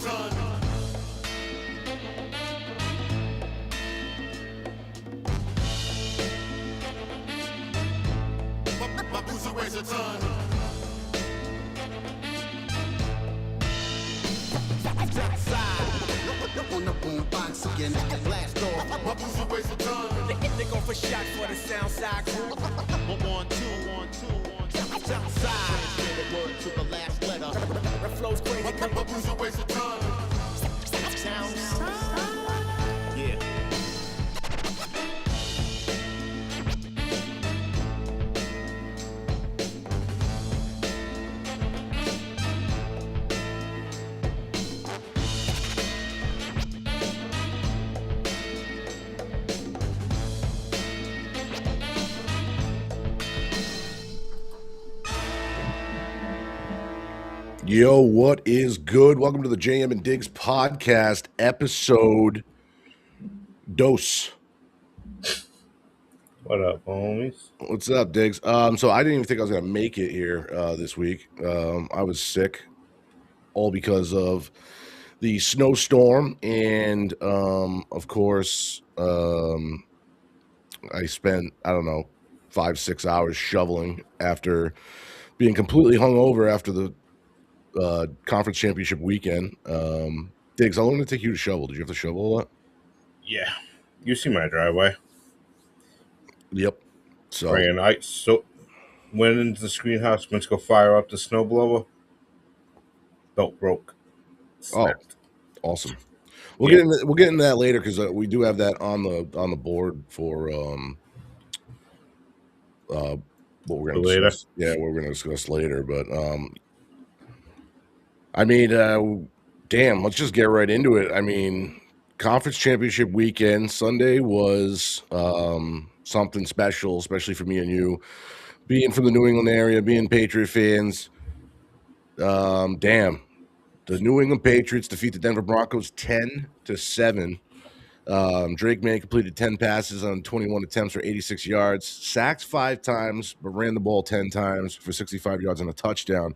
ton. My boozy weighs a ton. On the boombox again, blast off. My boozy weighs a ton. They go for shots for the sound side crew. 1, 2, 1, 2, 1. South side. Transmitted word to the last letter. The flow's crazy. My boozy weighs a ton. Sound side. Yeah. Yo, what is good? Welcome to the JM and Digz podcast, episode dos. What up, homies? What's up, Digz? So I didn't even think I was gonna make it here this week. I was sick, all because of the snowstorm, and of course, I spent 5-6 hours shoveling after being completely hungover after the conference championship weekend. Digz, how long did it take you to shovel? Did you have to shovel a lot? Yeah, you see my driveway. Yep. So Bringing ice. So went into the screenhouse, went to go fire up the snowblower. Belt broke. Snapped. Awesome. We'll Yeah. get into that later because we do have that on the board for what we're gonna Later. discuss. Yeah, what we're gonna discuss later. But I mean, damn, let's just get right into it. I mean, conference championship weekend Sunday was something special, especially for me and you, being from the New England area, being Patriot fans. Damn. The New England Patriots defeat the Denver Broncos 10-7. Drake May completed 10 passes on 21 attempts for 86 yards, sacked 5 times, but ran the ball 10 times for 65 yards and a touchdown.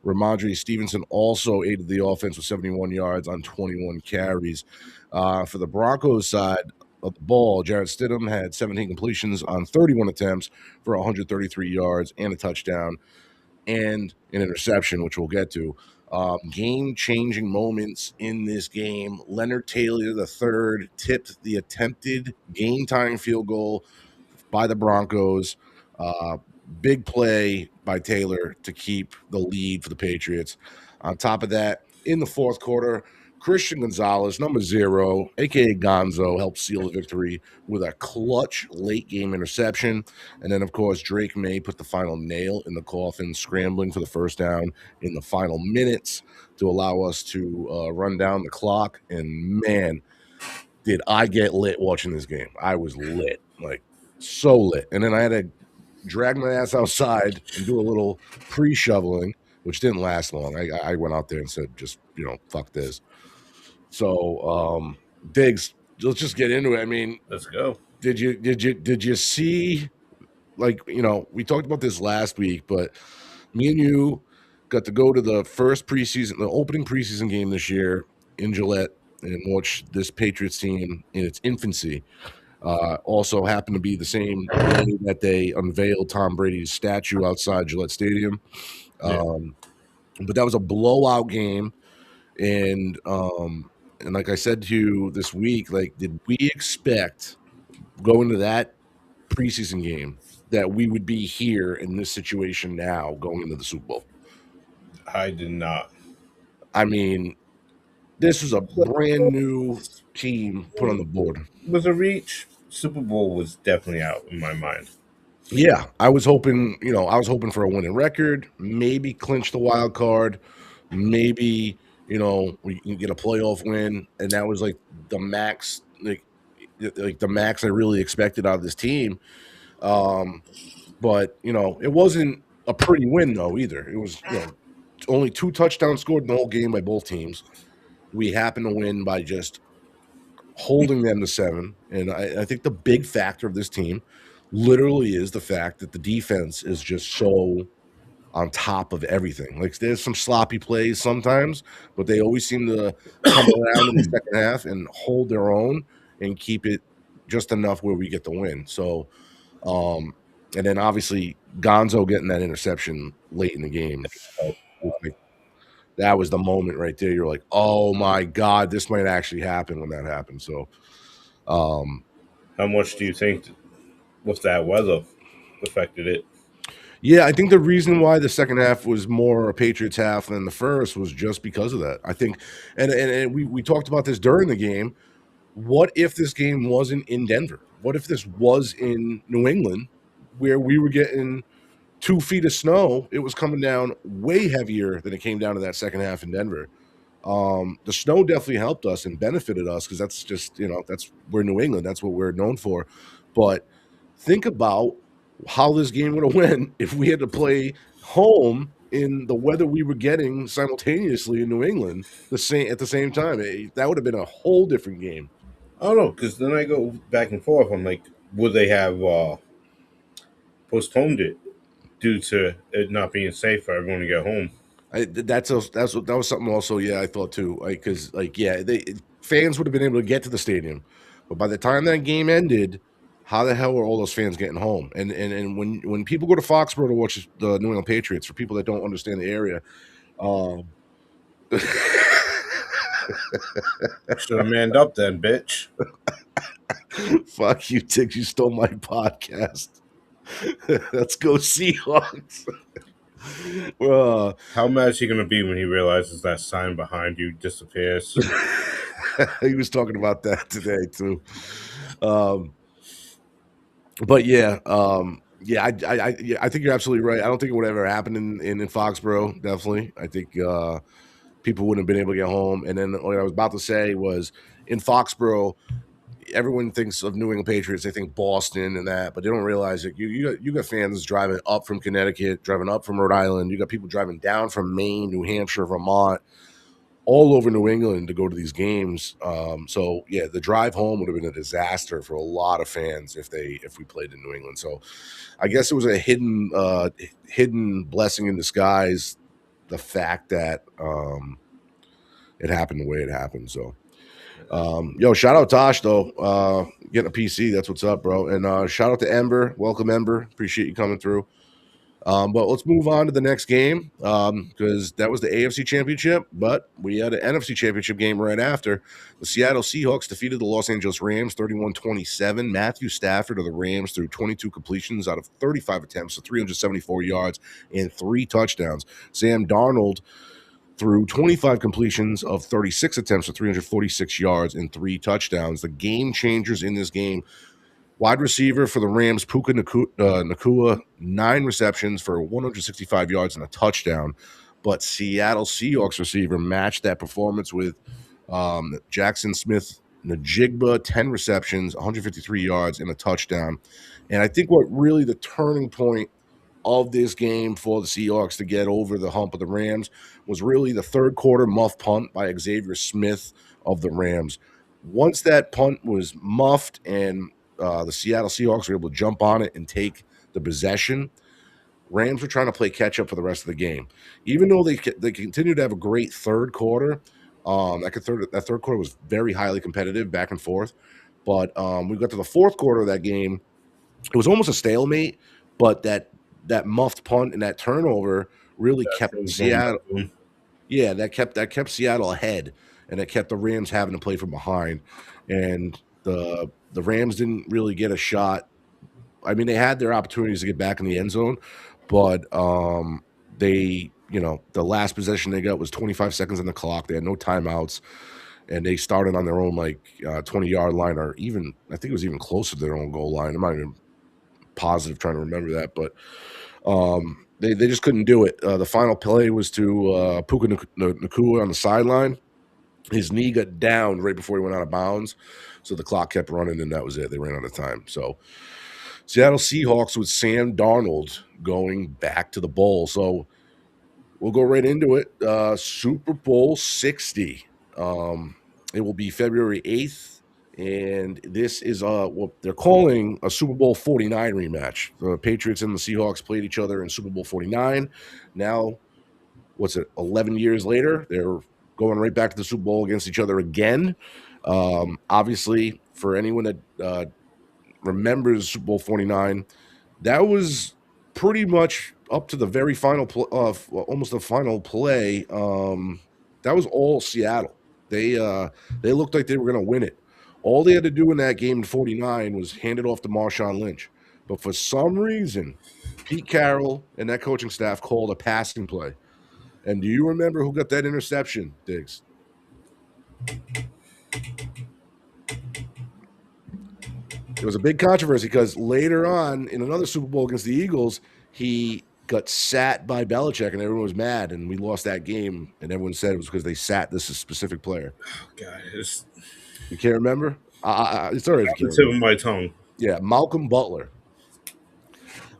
Ramondre Stevenson also aided the offense with 71 yards on 21 carries. For the Broncos side of the ball, Jarrett Stidham had 17 completions on 31 attempts for 133 yards and a touchdown and an interception, which we'll get to. Game-changing moments in this game. Leonard Taylor III tipped the attempted game-tying field goal by the Broncos. Big play by Taylor to keep the lead for the Patriots. On top of that, in the fourth quarter, Christian Gonzalez, number 0, a.k.a. Gonzo, helped seal the victory with a clutch late-game interception. And then, of course, Drake May put the final nail in the coffin, scrambling for the first down in the final minutes to allow us to run down the clock. And, man, did I get lit watching this game. I was lit, like so lit. And then I had to drag my ass outside and do a little pre-shoveling, which didn't last long. I went out there and said, just, fuck this. So, Digz, let's just get into it. I mean, Let's go. did you see, like, we talked about this last week, but me and you got to go to the opening preseason game this year in Gillette and watch this Patriots team in its infancy. Also happened to be the same day that they unveiled Tom Brady's statue outside Gillette Stadium. But that was a blowout game. And like I said to you this week, like, did we expect going to that preseason game that we would be here in this situation now going into the Super Bowl? I did not. I mean, this was a brand new team put on the board. It was a reach. Super Bowl was definitely out in my mind. Yeah, I was hoping for a winning record, maybe clinch the wild card, maybe, we can get a playoff win, and that was like the max, like the max I really expected out of this team. But it wasn't a pretty win though either. It was only 2 touchdowns scored in the whole game by both teams. We happened to win by just holding them to 7, and I think the big factor of this team literally is the fact that the defense is just so on top of everything. Like there's some sloppy plays sometimes, but they always seem to come around in the second half and hold their own and keep it just enough where we get the win. So, and then obviously Gonzo getting that interception late in the game. That was the moment right there. You're like, oh my God, this might actually happen when that happened. So, How much do you think with that weather affected it? yeah, I think the reason why the second half was more a Patriots half than the first was just because of that. I think, and we talked about this during the game. What if this game wasn't in Denver? What if this was in New England, where we were getting 2 feet of snow? It was coming down way heavier than it came down to that second half in Denver. The snow definitely helped us and benefited us because that's just, that's we're New England. That's what we're known for. But think about how this game would have went if we had to play home in the weather we were getting simultaneously in New England at the same time. That would have been a whole different game. I don't know, because then I go back and forth. I'm like, would they have postponed it due to it not being safe for everyone to get home? That was something also. Yeah, I thought too. Because fans would have been able to get to the stadium, but by the time that game ended, how the hell were all those fans getting home? And when people go to Foxborough to watch the New England Patriots, for people that don't understand the area, Should have manned up then, bitch. fuck you, Digz. You stole my podcast. Let's go Seahawks. How mad is he going to be when he realizes that sign behind you disappears? He was talking about that today too. But yeah, I think you're absolutely right. I don't think it would ever happen in Foxborough. Definitely, I think people wouldn't have been able to get home. And then what I was about to say was in Foxborough, everyone thinks of New England Patriots. They think Boston and that, but they don't realize that you got fans driving up from Connecticut, driving up from Rhode Island. You got people driving down from Maine, New Hampshire, Vermont, all over New England to go to these games. So yeah, the drive home would have been a disaster for a lot of fans if we played in New England. So I guess it was a hidden blessing in disguise, the fact that it happened the way it happened. So yo, shout out Tosh though. Getting a PC, that's what's up, bro. And shout out to Ember. Welcome, Ember. Appreciate you coming through. But let's move on to the next game because that was the AFC Championship, but we had an NFC Championship game right after. The Seattle Seahawks defeated the Los Angeles Rams 31-27. Matthew Stafford of the Rams threw 22 completions out of 35 attempts, so 374 yards and 3 touchdowns. Sam Darnold threw 25 completions of 36 attempts for 346 yards and 3 touchdowns. The game changers in this game: wide receiver for the Rams, Puka Nacua, 9 receptions for 165 yards and a touchdown. But Seattle Seahawks receiver matched that performance with Jackson Smith Najigba, 10 receptions, 153 yards and a touchdown. And I think what really the turning point of this game for the Seahawks to get over the hump of the Rams was really the third quarter muff punt by Xavier Smith of the Rams. Once that punt was muffed and the Seattle Seahawks were able to jump on it and take the possession, Rams were trying to play catch up for the rest of the game. Even though they continued to have a great third quarter, that third quarter was very highly competitive, back and forth. But we got to the fourth quarter of that game. It was almost a stalemate, but that muffed punt and that turnover really kept Seattle. Yeah, that kept Seattle ahead, and it kept the Rams having to play from behind. And the Rams didn't really get a shot. I mean, they had their opportunities to get back in the end zone, but the last possession they got was 25 seconds on the clock. They had no timeouts, and they started on their own 20-yard line, or even I think it was even closer to their own goal line. I'm not even positive trying to remember that, but they just couldn't do it. The final play was to Puka Nacua on the sideline. His knee got down right before he went out of bounds, so the clock kept running, and that was it. They ran out of time. So Seattle Seahawks with Sam Darnold going back to the bowl. So we'll go right into it. Super Bowl 60. It will be February 8th And this is what they're calling a Super Bowl 49 rematch. The Patriots and the Seahawks played each other in Super Bowl 49. Now, what's it, 11 years later, they're going right back to the Super Bowl against each other again. Obviously, for anyone that remembers Super Bowl 49, that was pretty much up to the very final, almost the final play. That was all Seattle. They looked like they were going to win it. All they had to do in that game in 49 was hand it off to Marshawn Lynch. But for some reason, Pete Carroll and that coaching staff called a passing play. And do you remember who got that interception, Diggs? It was a big controversy because later on in another Super Bowl against the Eagles, he got sat by Belichick and everyone was mad and we lost that game and everyone said it was because they sat this specific player. Oh, God, You can't remember? It's all right if you it's can't on remember. my tongue. Yeah, Malcolm Butler.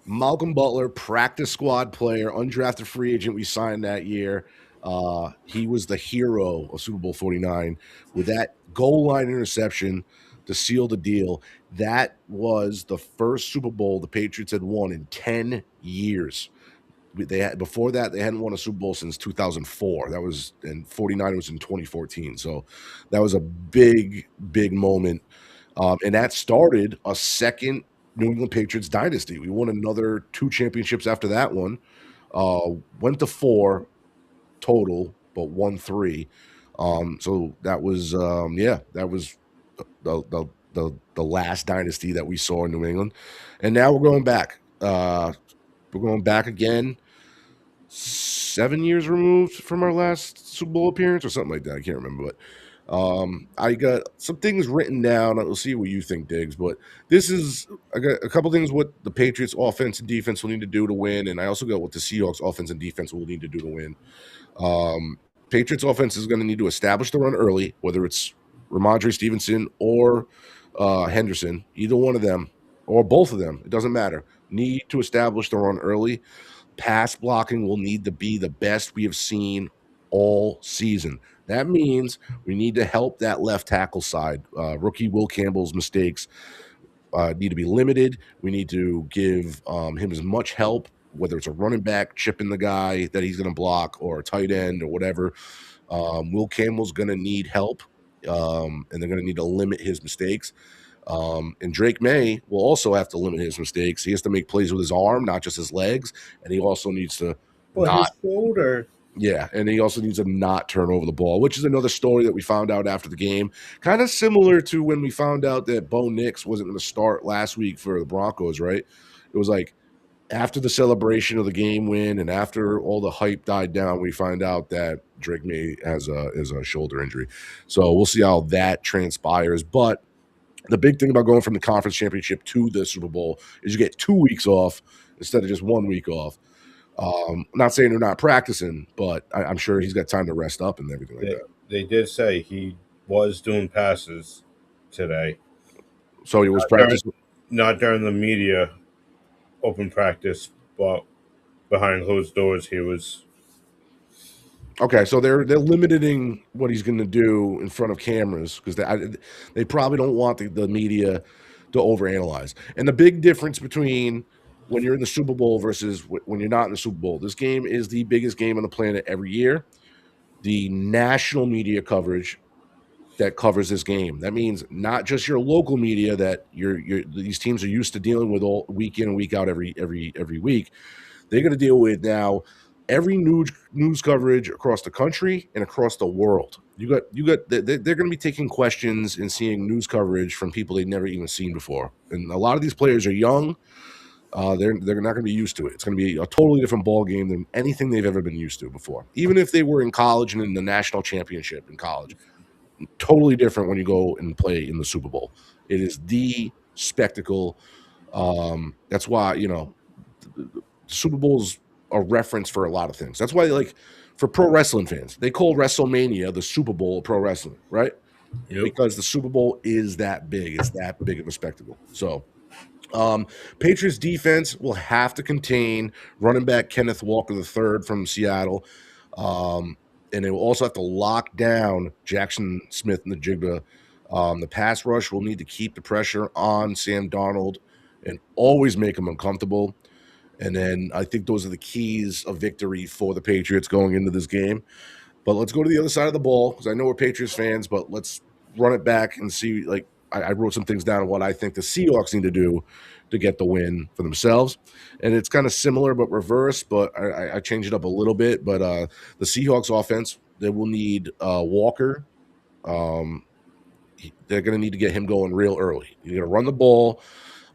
Malcolm Butler, practice squad player, undrafted free agent we signed that year. He was the hero of Super Bowl 49 with that goal line interception to seal the deal. That was the first Super Bowl the Patriots had won in 10 years. They had before that they hadn't won a Super Bowl since 2004. That was and 49 was in 2014. So that was a big moment. And that started a second New England Patriots dynasty. We won another 2 championships after that one. Went to 4 total, but won 3. So that was that was the last dynasty that we saw in New England. And now we're going back. We're going back again. 7 years removed from our last Super Bowl appearance or something like that. I can't remember, but I got some things written down. We'll see what you think, Diggs. But I got a couple things what the Patriots offense and defense will need to do to win, and I also got what the Seahawks offense and defense will need to do to win. Patriots offense is going to need to establish the run early, whether it's Ramondre Stevenson or Henderson, either one of them or both of them. It doesn't matter. Need to establish the run early. Pass blocking will need to be the best we have seen all season. That means we need to help that left tackle side. Rookie Will Campbell's mistakes need to be limited. We need to give him as much help, whether it's a running back chipping the guy that he's going to block or a tight end or whatever. Will Campbell's going to need help, and they're going to need to limit his mistakes. And Drake May will also have to limit his mistakes. He has to make plays with his arm, not just his legs, and he also needs to His shoulder. Yeah, and he also needs to not turn over the ball, which is another story that we found out after the game. Kind of similar to when we found out that Bo Nix wasn't going to start last week for the Broncos, right? It was like after the celebration of the game win and after all the hype died down, we find out that Drake May has a shoulder injury. So we'll see how that transpires. But the big thing about going from the conference championship to the Super Bowl is you get 2 weeks off instead of just 1 week off. Not saying they're not practicing, but I'm sure he's got time to rest up and everything like that. They did say he was doing passes today. So he was practicing. Not during the media open practice, but behind closed doors, he was. Okay, so they're limiting what he's going to do in front of cameras because they probably don't want the media to overanalyze. And the big difference between when you're in the Super Bowl versus when you're not in the Super Bowl, this game is the biggest game on the planet every year. The national media coverage that covers this game. That means not just your local media that these teams are used to dealing with all week in and week out every week. They're going to deal with now every news coverage across the country and across the world. They're going to be taking questions and seeing news coverage from people they've never even seen before. And a lot of these players are young. They're not going to be used to it. It's going to be a totally different ball game than anything they've ever been used to before. Even if they were in college and in the national championship in college, totally different when you go and play in the Super Bowl. It is the spectacle. That's why the Super Bowl's a reference for a lot of things. That's why, like, for pro wrestling fans, they call WrestleMania the Super Bowl of pro wrestling, right? Yep. Because the Super Bowl is that big. It's that big of a spectacle. So, Patriots defense will have to contain running back Kenneth Walker III from Seattle. And they will also have to lock down Jackson Smith and the Jigba The pass rush will need to keep the pressure on Sam Darnold and always make him uncomfortable. And then I think those are the keys of victory for the Patriots going into this game. But let's go to the other side of the ball because I know we're Patriots fans, but let's run it back and see. Like I wrote some things down on what I think the Seahawks need to do to get the win for themselves, and it's kind of similar but reverse. But I changed it up a little bit. But the Seahawks offense, they will need Walker. They're going to need to get him going real early. You're going to run the ball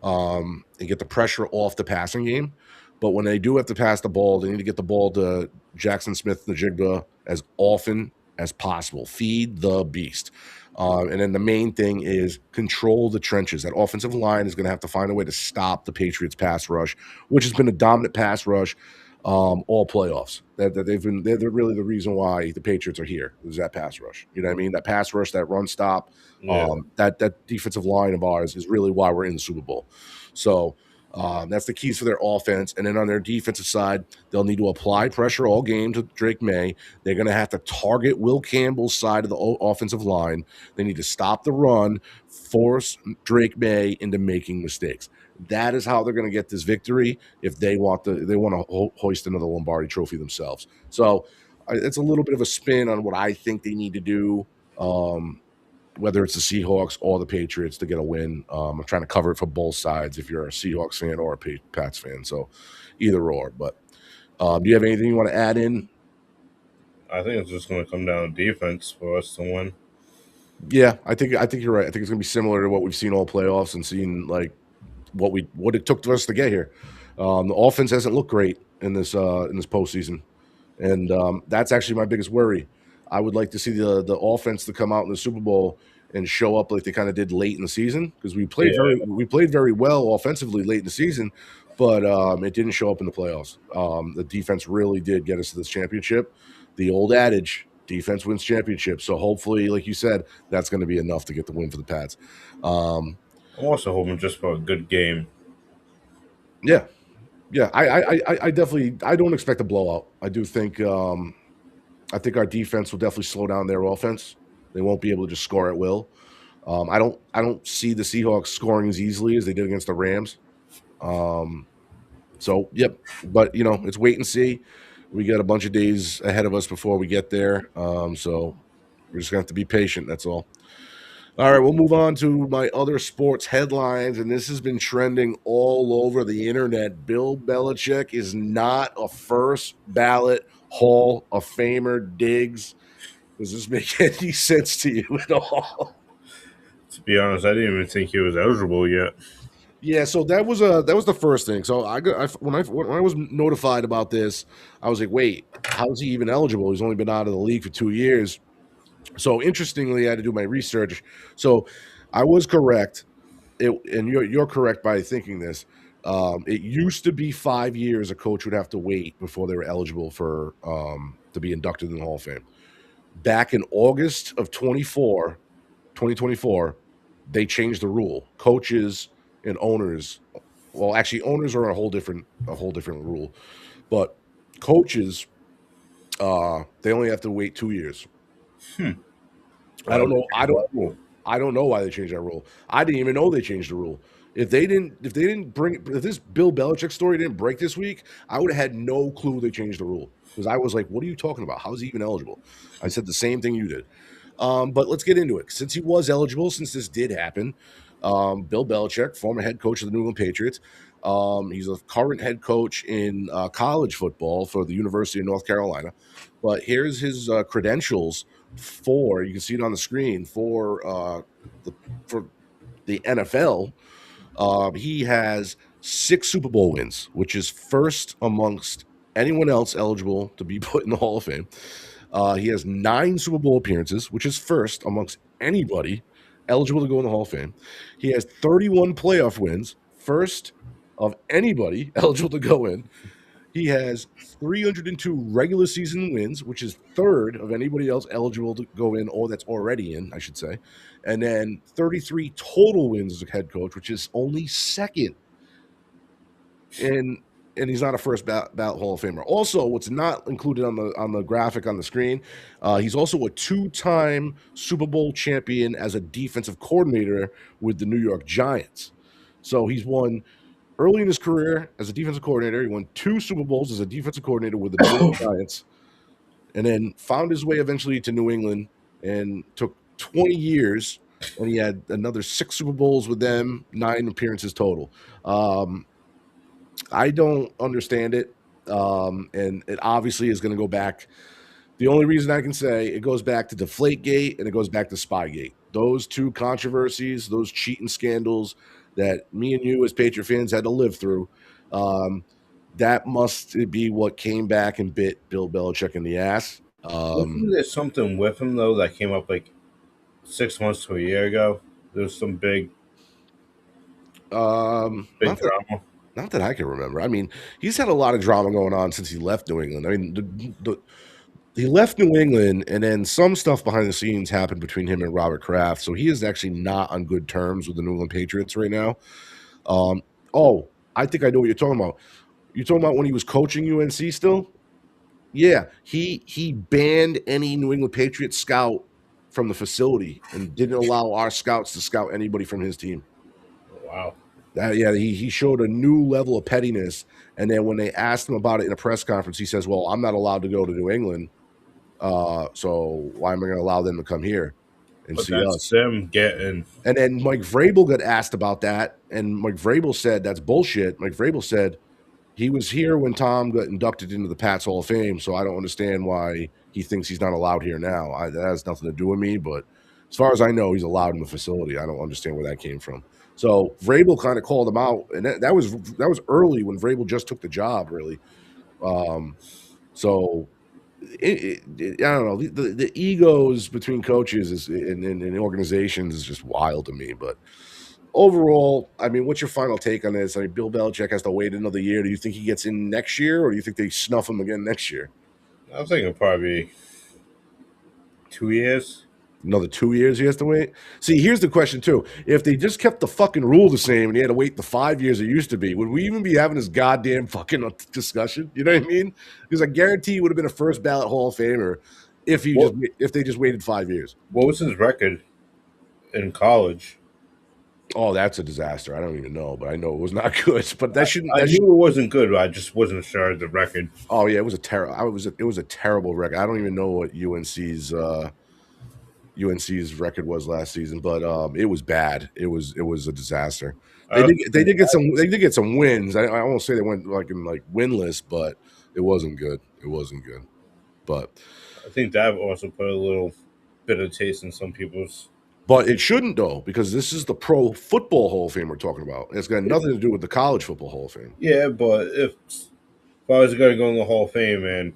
and get the pressure off the passing game. But when they do have to pass the ball, they need to get the ball to Jackson Smith-Njigba as often as possible. Feed the beast. And then the main thing is control the trenches. That offensive line is going to have to find a way to stop the Patriots' pass rush, which has been a dominant pass rush all playoffs. That they're really the reason why the Patriots are here. Is that pass rush? You know what I mean? That pass rush, that run stop, that defensive line of ours is really why we're in the Super Bowl. So that's the keys for their offense. And then on their defensive side, they'll need to apply pressure all game to Drake May. They're going to have to target Will Campbell's side of the offensive line. They need to stop the run, force Drake May into making mistakes. That is how they're going to get this victory if they want to hoist another Lombardi trophy themselves. So it's a little bit of a spin on what I think they need to do, whether it's the Seahawks or the Patriots to get a win. I'm trying to cover it for both sides if you're a Seahawks fan or a Pats fan. So either or. But do you have anything you want to add in? I think it's just going to come down to defense for us to win. Yeah, I think you're right. I think it's going to be similar to what we've seen all playoffs and seen like what it took for us to get here. The offense hasn't looked great in this postseason, and that's actually my biggest worry. I would like to see the offense to come out in the Super Bowl and show up like they kind of did late in the season because we played very well offensively late in the season, but it didn't show up in the playoffs. The defense really did get us to this championship. The old adage, defense wins championships. So hopefully, like you said, that's going to be enough to get the win for the Pats. I'm also hoping just for a good game. Yeah. I definitely don't expect a blowout. I do think I think our defense will definitely slow down their offense. They won't be able to just score at will. I don't see the Seahawks scoring as easily as they did against the Rams. So yep, but it's wait and see. We got a bunch of days ahead of us before we get there. So we're just gonna have to be patient. That's all. All right, we'll move on to my other sports headlines, and this has been trending all over the internet. Bill Belichick is not a first ballot Hall of Famer. Digz, does this make any sense to you at all? To be honest, I didn't even think he was eligible yet. Yeah, so that was the first thing. So when I was notified about this, I was like, wait, how is he even eligible? He's only been out of the league for 2 years. So interestingly, I had to do my research. So I was correct, and you're correct by thinking this. It used to be 5 years a coach would have to wait before they were eligible for to be inducted in the Hall of Fame. Back in August of 2024, they changed the rule. Coaches and owners, well, actually, owners are a whole different rule, but coaches, they only have to wait 2 years. I don't know. I don't know why they changed that rule. I didn't even know they changed the rule. If this Bill Belichick story didn't break this week, I would have had no clue they changed the rule because I was like, "What are you talking about? How is he even eligible?" I said the same thing you did. But let's get into it. Since he was eligible, since this did happen, Bill Belichick, former head coach of the New England Patriots, he's a current head coach in college football for the University of North Carolina. But here's his credentials for, you can see it on the screen, for the NFL. He has 6 Super Bowl wins, which is first amongst anyone else eligible to be put in the Hall of Fame. He has 9 Super Bowl appearances, which is first amongst anybody eligible to go in the Hall of Fame. He has 31 playoff wins, first of anybody eligible to go in. He has 302 regular season wins, which is third of anybody else eligible to go in, or that's already in, I should say. And then 33 total wins as a head coach, which is only second in and he's not a first ballot Hall of Famer. Also, what's not included on the graphic on the screen, he's also a 2-time Super Bowl champion as a defensive coordinator with the New York Giants. So he's won early in his career as a defensive coordinator. He won 2 Super Bowls as a defensive coordinator with the New York Giants, and then found his way eventually to New England and took 20 years, and he had another 6 Super Bowls with them, 9 appearances total. I don't understand it, and it obviously is going to go back. The only reason I can say it goes back to Deflategate and it goes back to Spygate. Those 2 controversies, those cheating scandals that me and you as Patriot fans had to live through, that must be what came back and bit Bill Belichick in the ass. Wasn't there something with him though that came up like 6 months to a year ago? There was some big not drama. Not that I can remember. I mean, he's had a lot of drama going on since he left New England. I mean, he left New England, and then some stuff behind the scenes happened between him and Robert Kraft. So he is actually not on good terms with the New England Patriots right now. I think I know what you're talking about. You're talking about when he was coaching UNC still? Yeah, he banned any New England Patriots scout from the facility and didn't allow our scouts to scout anybody from his team. Wow. He showed a new level of pettiness, and then when they asked him about it in a press conference, he says, "Well, I'm not allowed to go to New England, so why am I going to allow them to come here and see us?" Them getting. And then Mike Vrabel got asked about that, and Mike Vrabel said that's bullshit. Mike Vrabel said he was here when Tom got inducted into the Pats Hall of Fame, so I don't understand why he thinks he's not allowed here now. That has nothing to do with me, but as far as I know, he's allowed in the facility. I don't understand where that came from. So Vrabel kind of called him out, and that was early when Vrabel just took the job, really. So I don't know. The egos between coaches and organizations is just wild to me. But overall, I mean, what's your final take on this? I mean, Bill Belichick has to wait another year. Do you think he gets in next year, or do you think they snuff him again next year? I'm thinking probably 2 years. Another 2 years he has to wait? See, here's the question, too. If they just kept the fucking rule the same and he had to wait the 5 years it used to be, would we even be having this goddamn fucking discussion? You know what I mean? Because I guarantee he would have been a first ballot Hall of Famer if they just waited 5 years. What was his record in college? Oh, that's a disaster. I don't even know, but I know it was not good. But that shouldn't. I knew it wasn't good, but I just wasn't sure of the record. Oh yeah, it was a terrible record. I don't even know what UNC's record was last season, but it was bad. It was a disaster. They did get some wins. I won't say they went winless, but it wasn't good. It wasn't good. But I think that also put a little bit of taste in some people's. But it shouldn't, though, because this is the Pro Football Hall of Fame we're talking about. It's got nothing to do with the College Football Hall of Fame. Yeah, but if I was going to go in the Hall of Fame and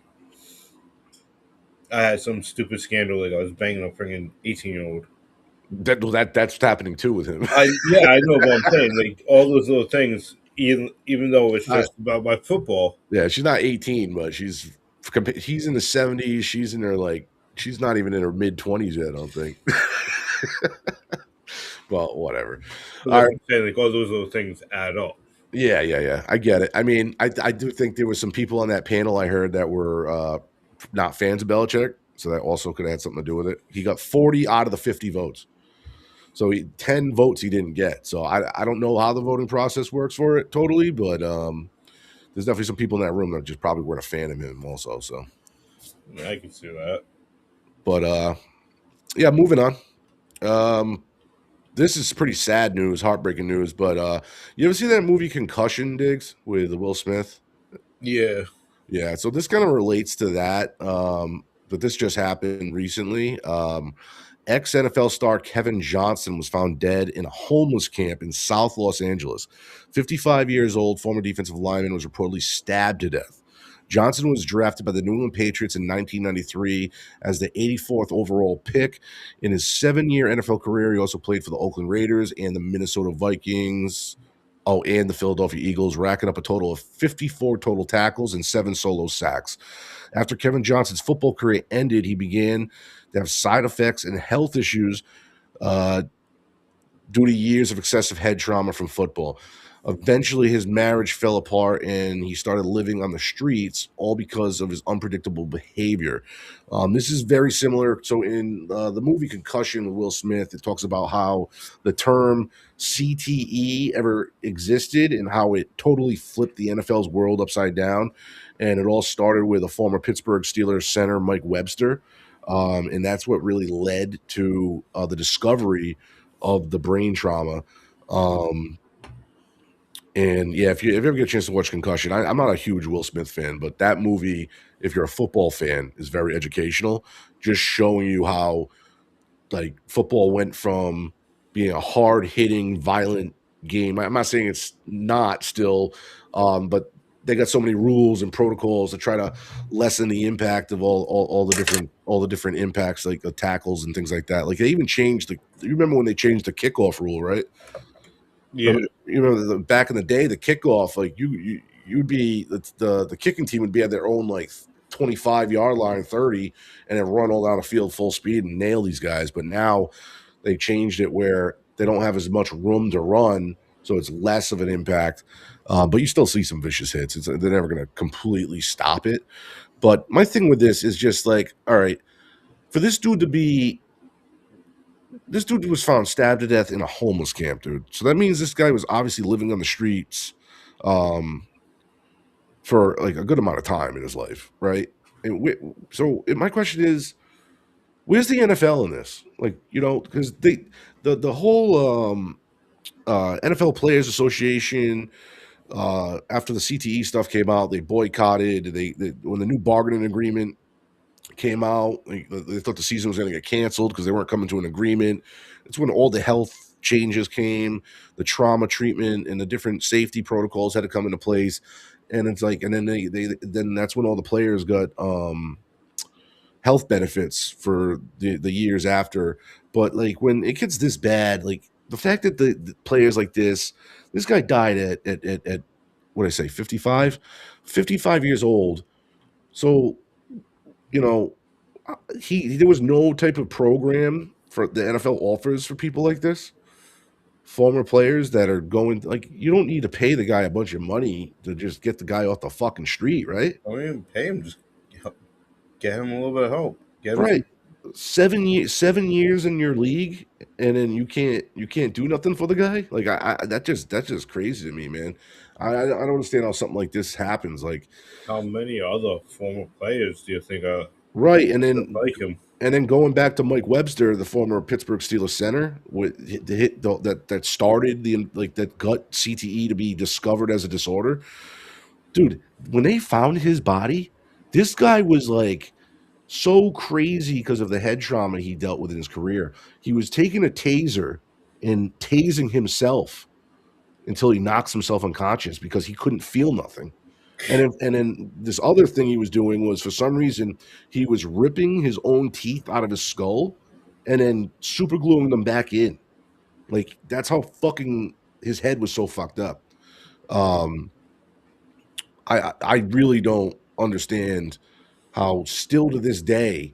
I had some stupid scandal, like I was banging a freaking 18-year-old. That's happening too with him. I know what I'm saying. Like all those little things, even though it's just about my football. Yeah, she's not 18, but he's in the 70s. She's in her she's not even in her mid-20s yet, I don't think. Well, whatever. All right. Saying, all those little things add up. Yeah. I get it. I mean, I do think there were some people on that panel I heard that were not fans of Belichick, so that also could have had something to do with it. He got 40 out of the 50 votes. So 10 votes he didn't get. So I don't know how the voting process works for it totally, but there's definitely some people in that room that just probably weren't a fan of him also. So yeah, I can see that. But yeah, moving on. This is pretty sad news, heartbreaking news. But you ever see that movie Concussion, Diggs, with Will Smith? Yeah. Yeah. So this kind of relates to that. But this just happened recently. Ex-NFL star Kevin Johnson was found dead in a homeless camp in South Los Angeles. 55 years old, former defensive lineman was reportedly stabbed to death. Johnson was drafted by the New England Patriots in 1993 as the 84th overall pick. In his 7-year NFL career, he also played for the Oakland Raiders and the Minnesota Vikings. Oh, and the Philadelphia Eagles, racking up a total of 54 total tackles and 7 solo sacks. After Kevin Johnson's football career ended, he began to have side effects and health issues due to years of excessive head trauma from football. Eventually, his marriage fell apart and he started living on the streets, all because of his unpredictable behavior. This is very similar. So, in the movie Concussion with Will Smith, it talks about how the term CTE ever existed and how it totally flipped the NFL's world upside down. And it all started with a former Pittsburgh Steelers center, Mike Webster. And that's what really led to the discovery of the brain trauma. And yeah, if you ever get a chance to watch Concussion, I'm not a huge Will Smith fan, but that movie, if you're a football fan, is very educational, just showing you how like football went from being a hard hitting, violent game. I'm not saying it's not still, but they got so many rules and protocols to try to lessen the impact of all the different impacts, like the tackles and things like that. Like they even changed the. You remember when they changed the kickoff rule, right? Yeah. Back in the day, the kickoff, like you'd be the kicking team would be at their own like 25-yard line, 30, and then run all down the field full speed and nail these guys. But now they changed it where they don't have as much room to run, so it's less of an impact. But you still see some vicious hits. They're never going to completely stop it. But my thing with this is just like, all right, for this dude was found stabbed to death in a homeless camp, dude. So that means this guy was obviously living on the streets for like a good amount of time in his life, right? And my question is, where's the NFL in this? Like, because the whole NFL Players Association, after the CTE stuff came out, they boycotted. They when the new bargaining agreement came out, they thought the season was going to get canceled because they weren't coming to an agreement. It's when all the health changes came, the trauma treatment and the different safety protocols had to come into place. And it's like, and then then that's when all the players got health benefits for the years after. But like when it gets this bad, like the fact that the players like this guy died at what did I say, 55 years old. So there was no type of program for the NFL offers for people like this, former players that are going, like, you don't need to pay the guy a bunch of money to just get the guy off the fucking street, right? I don't even pay him. Just get him a little bit of help. Get him Right. 7 years in your league, and then you can't do nothing for the guy. Like that's just crazy to me, man. I don't understand how something like this happens. Like, How many other former players do you think are right, and then like him? going back to Mike Webster, the former Pittsburgh Steelers center, with the hit that started that got CTE to be discovered as a disorder. Dude, when they found his body, this guy was like so crazy because of the head trauma he dealt with in his career. He was taking a taser and tasing himself until he knocks himself unconscious because he couldn't feel nothing. And then this other thing he was doing was, for some reason, he was ripping his own teeth out of his skull and then super gluing them back in. Like, that's how fucking his head was so fucked up. I really don't understand how still to this day,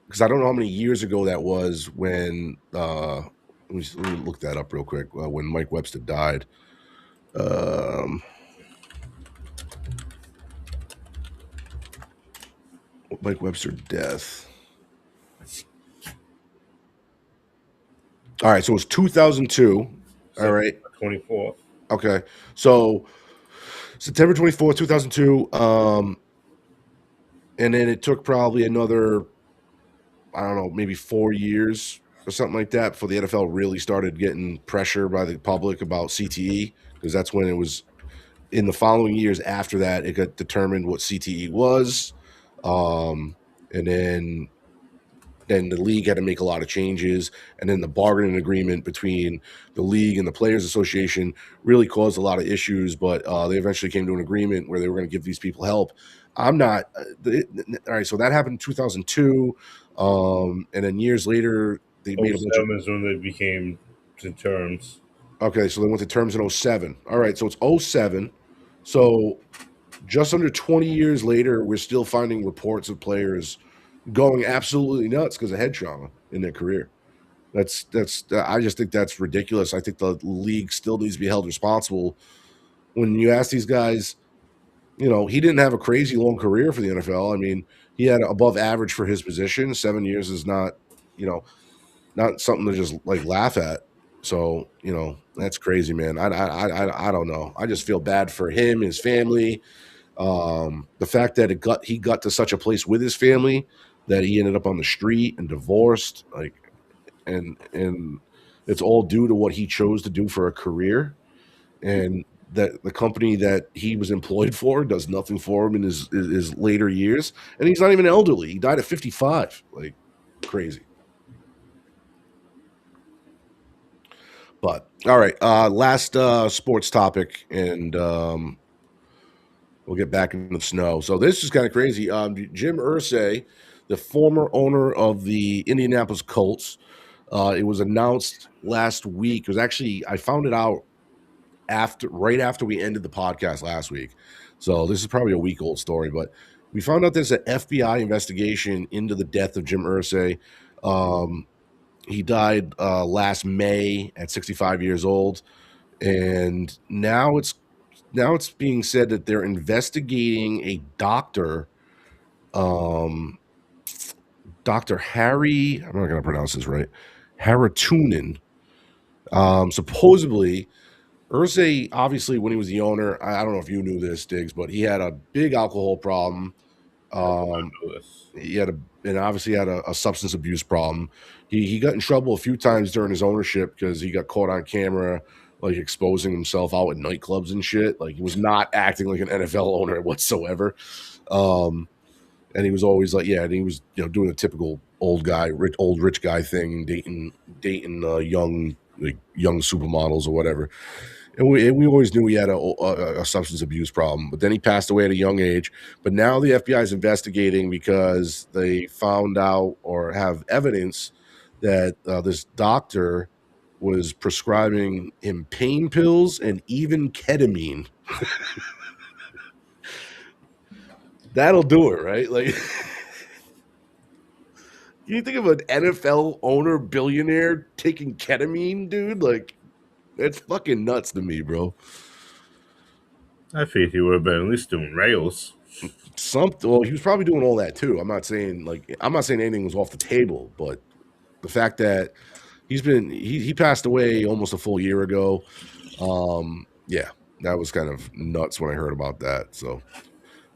because I don't know how many years ago that was when let me look that up real quick, when Mike Webster died. Mike Webster death. All right, so it was 2002. All right. 24th. Okay. So September 24th, 2002. And then it took probably another, I don't know, maybe 4 years or something like that before the NFL really started getting pressure by the public about CTE, because that's when it was, in the following years after that, it got determined what CTE was. And then the league had to make a lot of changes, and then the bargaining agreement between the league and the Players Association really caused a lot of issues, but they eventually came to an agreement where they were going to give these people help. I'm not all right, so that happened in 2002, and then years later they made a bunch of, 07 is when they became to terms. okay, so they went to terms in 07. All right, so it's 07. So just under 20 years later, we're still finding reports of players going absolutely nuts because of head trauma in their career. That's I just think that's ridiculous. I think the league still needs to be held responsible. When you ask these guys, he didn't have a crazy long career for the NFL. I mean, he had above average for his position. 7 years is not, you know, not something to just like laugh at. So, that's crazy, man. I don't know. I just feel bad for him, his family. The fact that he got to such a place with his family that he ended up on the street and divorced, like, and it's all due to what he chose to do for a career, and that the company that he was employed for does nothing for him in his later years, and he's not even elderly. He died at 55, like crazy. But all right, last sports topic, and we'll get back into the snow. So this is kind of crazy. Jim Irsay, the former owner of the Indianapolis Colts, it was announced last week. It was actually, I found it out right after we ended the podcast last week. So this is probably a week old story, but we found out there's an FBI investigation into the death of Jim Irsay. He died last May at 65 years old, and now it's being said that they're investigating a doctor, Dr. Harry. I'm not going to pronounce this right. Haratunen. Supposedly, Irsay, obviously, when he was the owner, I don't know if you knew this, Diggs, but he had a big alcohol problem. He had and obviously had a substance abuse problem. He got in trouble a few times during his ownership because he got caught on camera, like exposing himself out at nightclubs and shit. Like he was not acting like an NFL owner whatsoever. And he was always like, and he was doing the typical old rich guy thing, dating young supermodels or whatever. And we always knew he had a substance abuse problem, but then he passed away at a young age. But now the FBI is investigating because they found out or have evidence that this doctor was prescribing him pain pills and even ketamine. That'll do it, right? Like, you think of an NFL owner billionaire taking ketamine, dude? Like, that's fucking nuts to me, bro. I figured he would have been at least doing rails. Well, he was probably doing all that too. I'm not saying anything was off the table, but the fact that he passed away almost a full year ago. That was kind of nuts when I heard about that. So,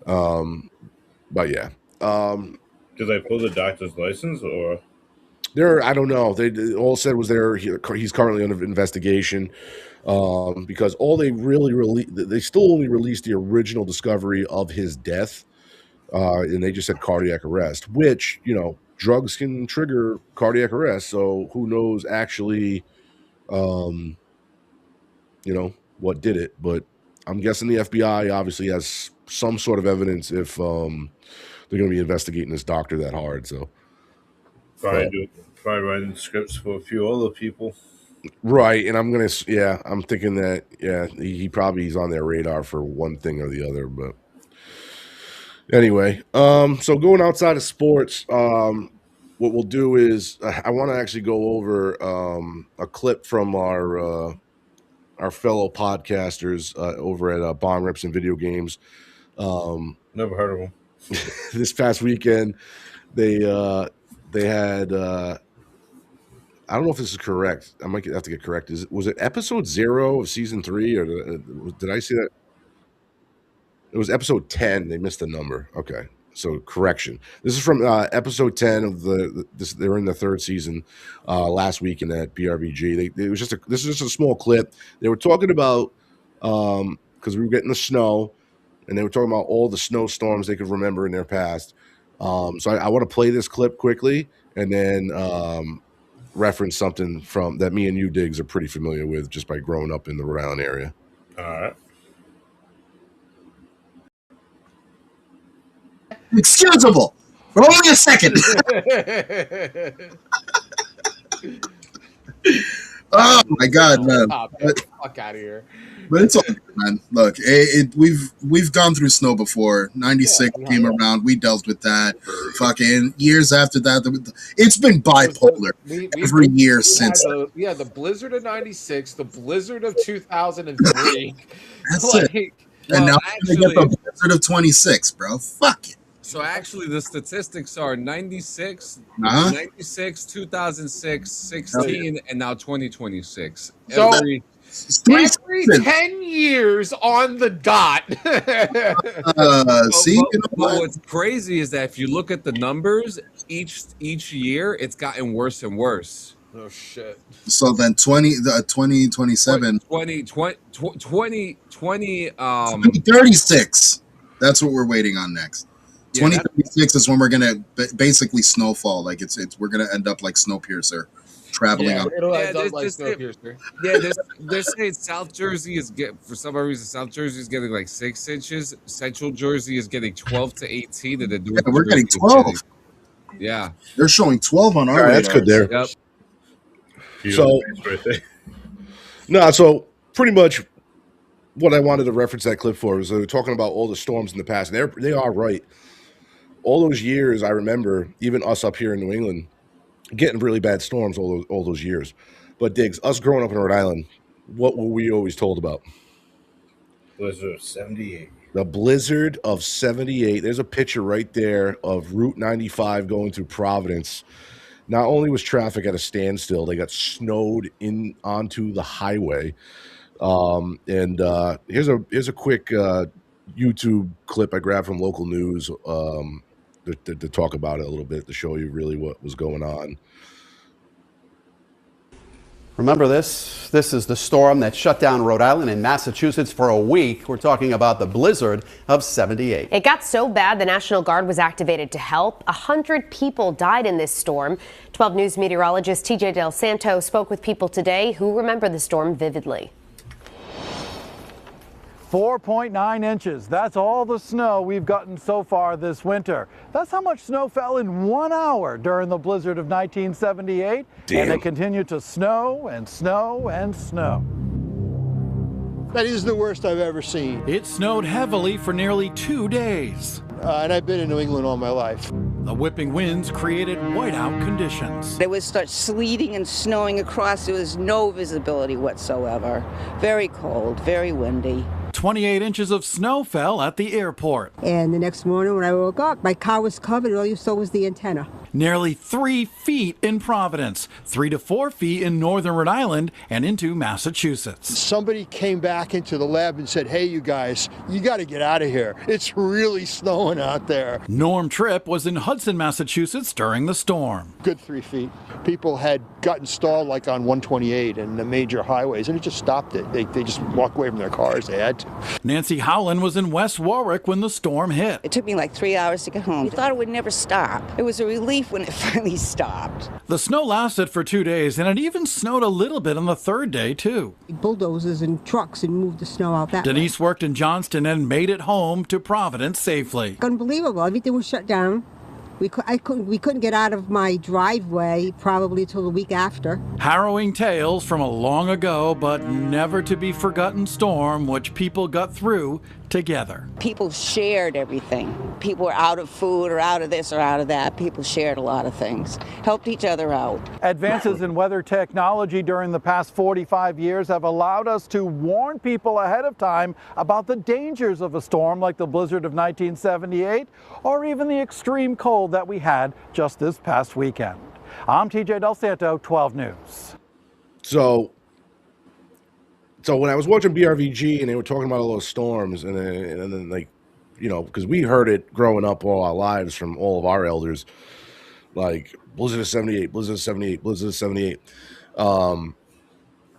but yeah. Did they pull the doctor's license or? I don't know. They all said was he's currently under investigation because all they they still only released the original discovery of his death, and they just said cardiac arrest, which drugs can trigger cardiac arrest. So who knows actually, what did it? But I'm guessing the FBI obviously has some sort of evidence if they're going to be investigating this doctor that hard. So. Probably writing scripts for a few other people. Right, and I'm thinking that he's on their radar for one thing or the other. But anyway, so going outside of sports, what we'll do is I want to actually go over a clip from our fellow podcasters over at Bond Rips and Video Games. Never heard of them. This past weekend, they had I don't know if this is correct. I might have to get correct. Was it episode 0 of season 3, or did I see that? It was episode 10. They missed the number. Okay, so correction. This is from episode 10 of they're in the 3rd season. Last week in that BRBG, this is just a small clip. They were talking about because we were getting the snow, and they were talking about all the snowstorms they could remember in their past. So I want to play this clip quickly, and then reference something from that me and you, Diggs, are pretty familiar with just by growing up in the Rhode Island area. All right. Excusable for only a second. Oh my God, man! Stop it. Fuck out of here. But it's all good, man. Look, we've gone through snow before. 96 came around. We dealt with that. Fucking years after that, it's been bipolar every year since. The blizzard of 96, the blizzard of 2003. That's it. And now we're gonna get the blizzard of 26, bro. Fuck it. So actually, the statistics are 96, 2006, 16, and now 2026. So Every every 10 years on the dot. See, but what's crazy is that if you look at the numbers, each year it's gotten worse and worse. Oh shit. So then 2027. 2036. That's what we're waiting on next. 2036 is when we're gonna basically snowfall. Like it's we're gonna end up like Snowpiercer, traveling on. It'll end up like Snowpiercer. They're saying South Jersey is for some reason South Jersey is getting like 6 inches. Central Jersey is getting 12 to 18, and we're getting 12. They're showing 12 on our. That's good there. Yep. So pretty much what I wanted to reference that clip for was they were talking about all the storms in the past. And they are right. All those years, I remember, even us up here in New England, getting really bad storms all those years. But Digz, us growing up in Rhode Island, what were we always told about? Blizzard of 78. The blizzard of 78. There's a picture right there of Route 95 going through Providence. Not only was traffic at a standstill, they got snowed in onto the highway. Here's a quick YouTube clip I grabbed from local news to talk about it a little bit, to show you really what was going on. Remember this? This is the storm that shut down Rhode Island and Massachusetts for a week. We're talking about the blizzard of 78. It got so bad the National Guard was activated to help. 100 people died in this storm. 12 News meteorologist TJ Del Santo spoke with people today who remember the storm vividly. 4.9 inches. That's all the snow we've gotten so far this winter. That's how much snow fell in 1 hour during the blizzard of 1978. Damn. And it continued to snow and snow and snow. That is the worst I've ever seen. It snowed heavily for nearly 2 days. And I've been in New England all my life. The whipping winds created whiteout conditions. It would start sleeting and snowing across. There was no visibility whatsoever. Very cold, very windy. 28 inches of snow fell at the airport. And the next morning when I woke up, my car was covered and all you saw was the antenna. Nearly 3 feet in Providence, 3 to 4 feet in northern Rhode Island and into Massachusetts. Somebody came back into the lab and said, hey, you guys, you got to get out of here. It's really snowing out there. Norm Tripp was in Hudson, Massachusetts during the storm. Good 3 feet. People had gotten stalled like on 128 and the major highways, and it just stopped it. They just walked away from their cars. They had to. Nancy Howland was in West Warwick when the storm hit. It took me like 3 hours to get home. We thought it would never stop. It was a relief when it finally stopped. The snow lasted for 2 days, and it even snowed a little bit on the third day, too. Bulldozers and trucks and moved the snow out that Denise way. worked in Johnston and made it home to Providence safely. Unbelievable. Everything was shut down. We couldn't get out of my driveway probably till the week after. Harrowing tales from a long ago but never to be forgotten storm which people got through together. People shared everything. People were out of food or out of this or out of that. People shared a lot of things, helped each other out. Advances in weather technology during the past 45 years have allowed us to warn people ahead of time about the dangers of a storm like the blizzard of 1978 or even the extreme cold that we had just this past weekend. I'm TJ Del Santo, 12 News. So when I was watching BRVG and they were talking about all those storms, and then like, you know, because we heard it growing up all our lives from all of our elders, like blizzard of 78, blizzard of 78, blizzard of 78.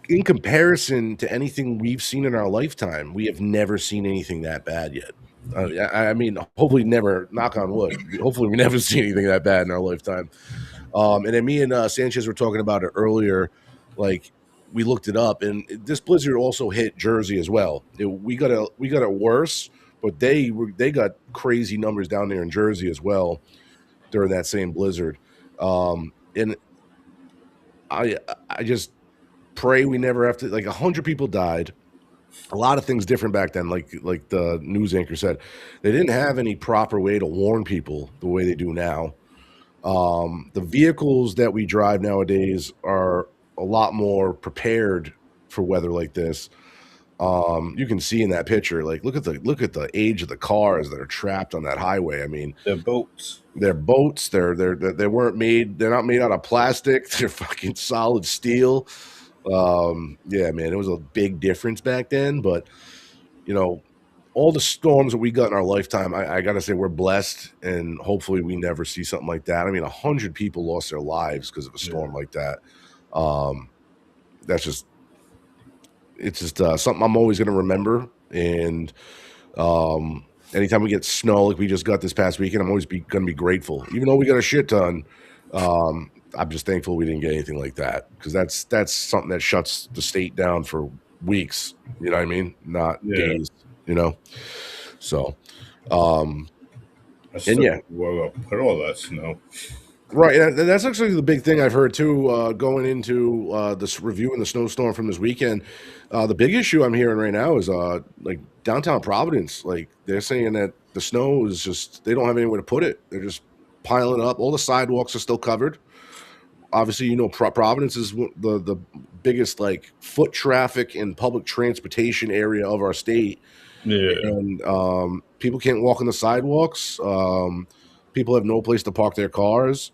In comparison to anything we've seen in our lifetime, we have never seen anything that bad yet. I mean, hopefully never, knock on wood, hopefully we never see anything that bad in our lifetime. And then me and Sanchez were talking about it earlier, like, we looked it up, and this blizzard also hit Jersey as well. We got it worse, but they got crazy numbers down there in Jersey as well during that same blizzard. And I just pray we never have to. Like 100 people died. A lot of things different back then. Like the news anchor said, they didn't have any proper way to warn people the way they do now. The vehicles that we drive nowadays are a lot more prepared for weather like this. You can see in that picture, like look at the age of the cars that are trapped on that highway. I mean, They're boats. They're boats. They weren't made. They're not made out of plastic. They're fucking solid steel. Yeah, man, it was a big difference back then. But you know, all the storms that we got in our lifetime, I gotta say we're blessed, and hopefully we never see something like that. I mean, 100 people lost their lives because of a storm like that. That's just something I'm always gonna remember. And anytime we get snow like we just got this past weekend, I'm always gonna be grateful, even though we got a shit ton. I'm just thankful we didn't get anything like that, because that's something that shuts the state down for weeks. You know what I mean? Not days. You know. So, and yeah, we'll put all that snow. Right, and that's actually the big thing I've heard too. Going into this review and the snowstorm from this weekend, the big issue I'm hearing right now is like downtown Providence. Like they're saying that the snow is just, they don't have anywhere to put it. They're just piling up. All the sidewalks are still covered. Obviously, you know, Providence is the biggest like foot traffic and public transportation area of our state. Yeah, and people can't walk on the sidewalks. People have no place to park their cars.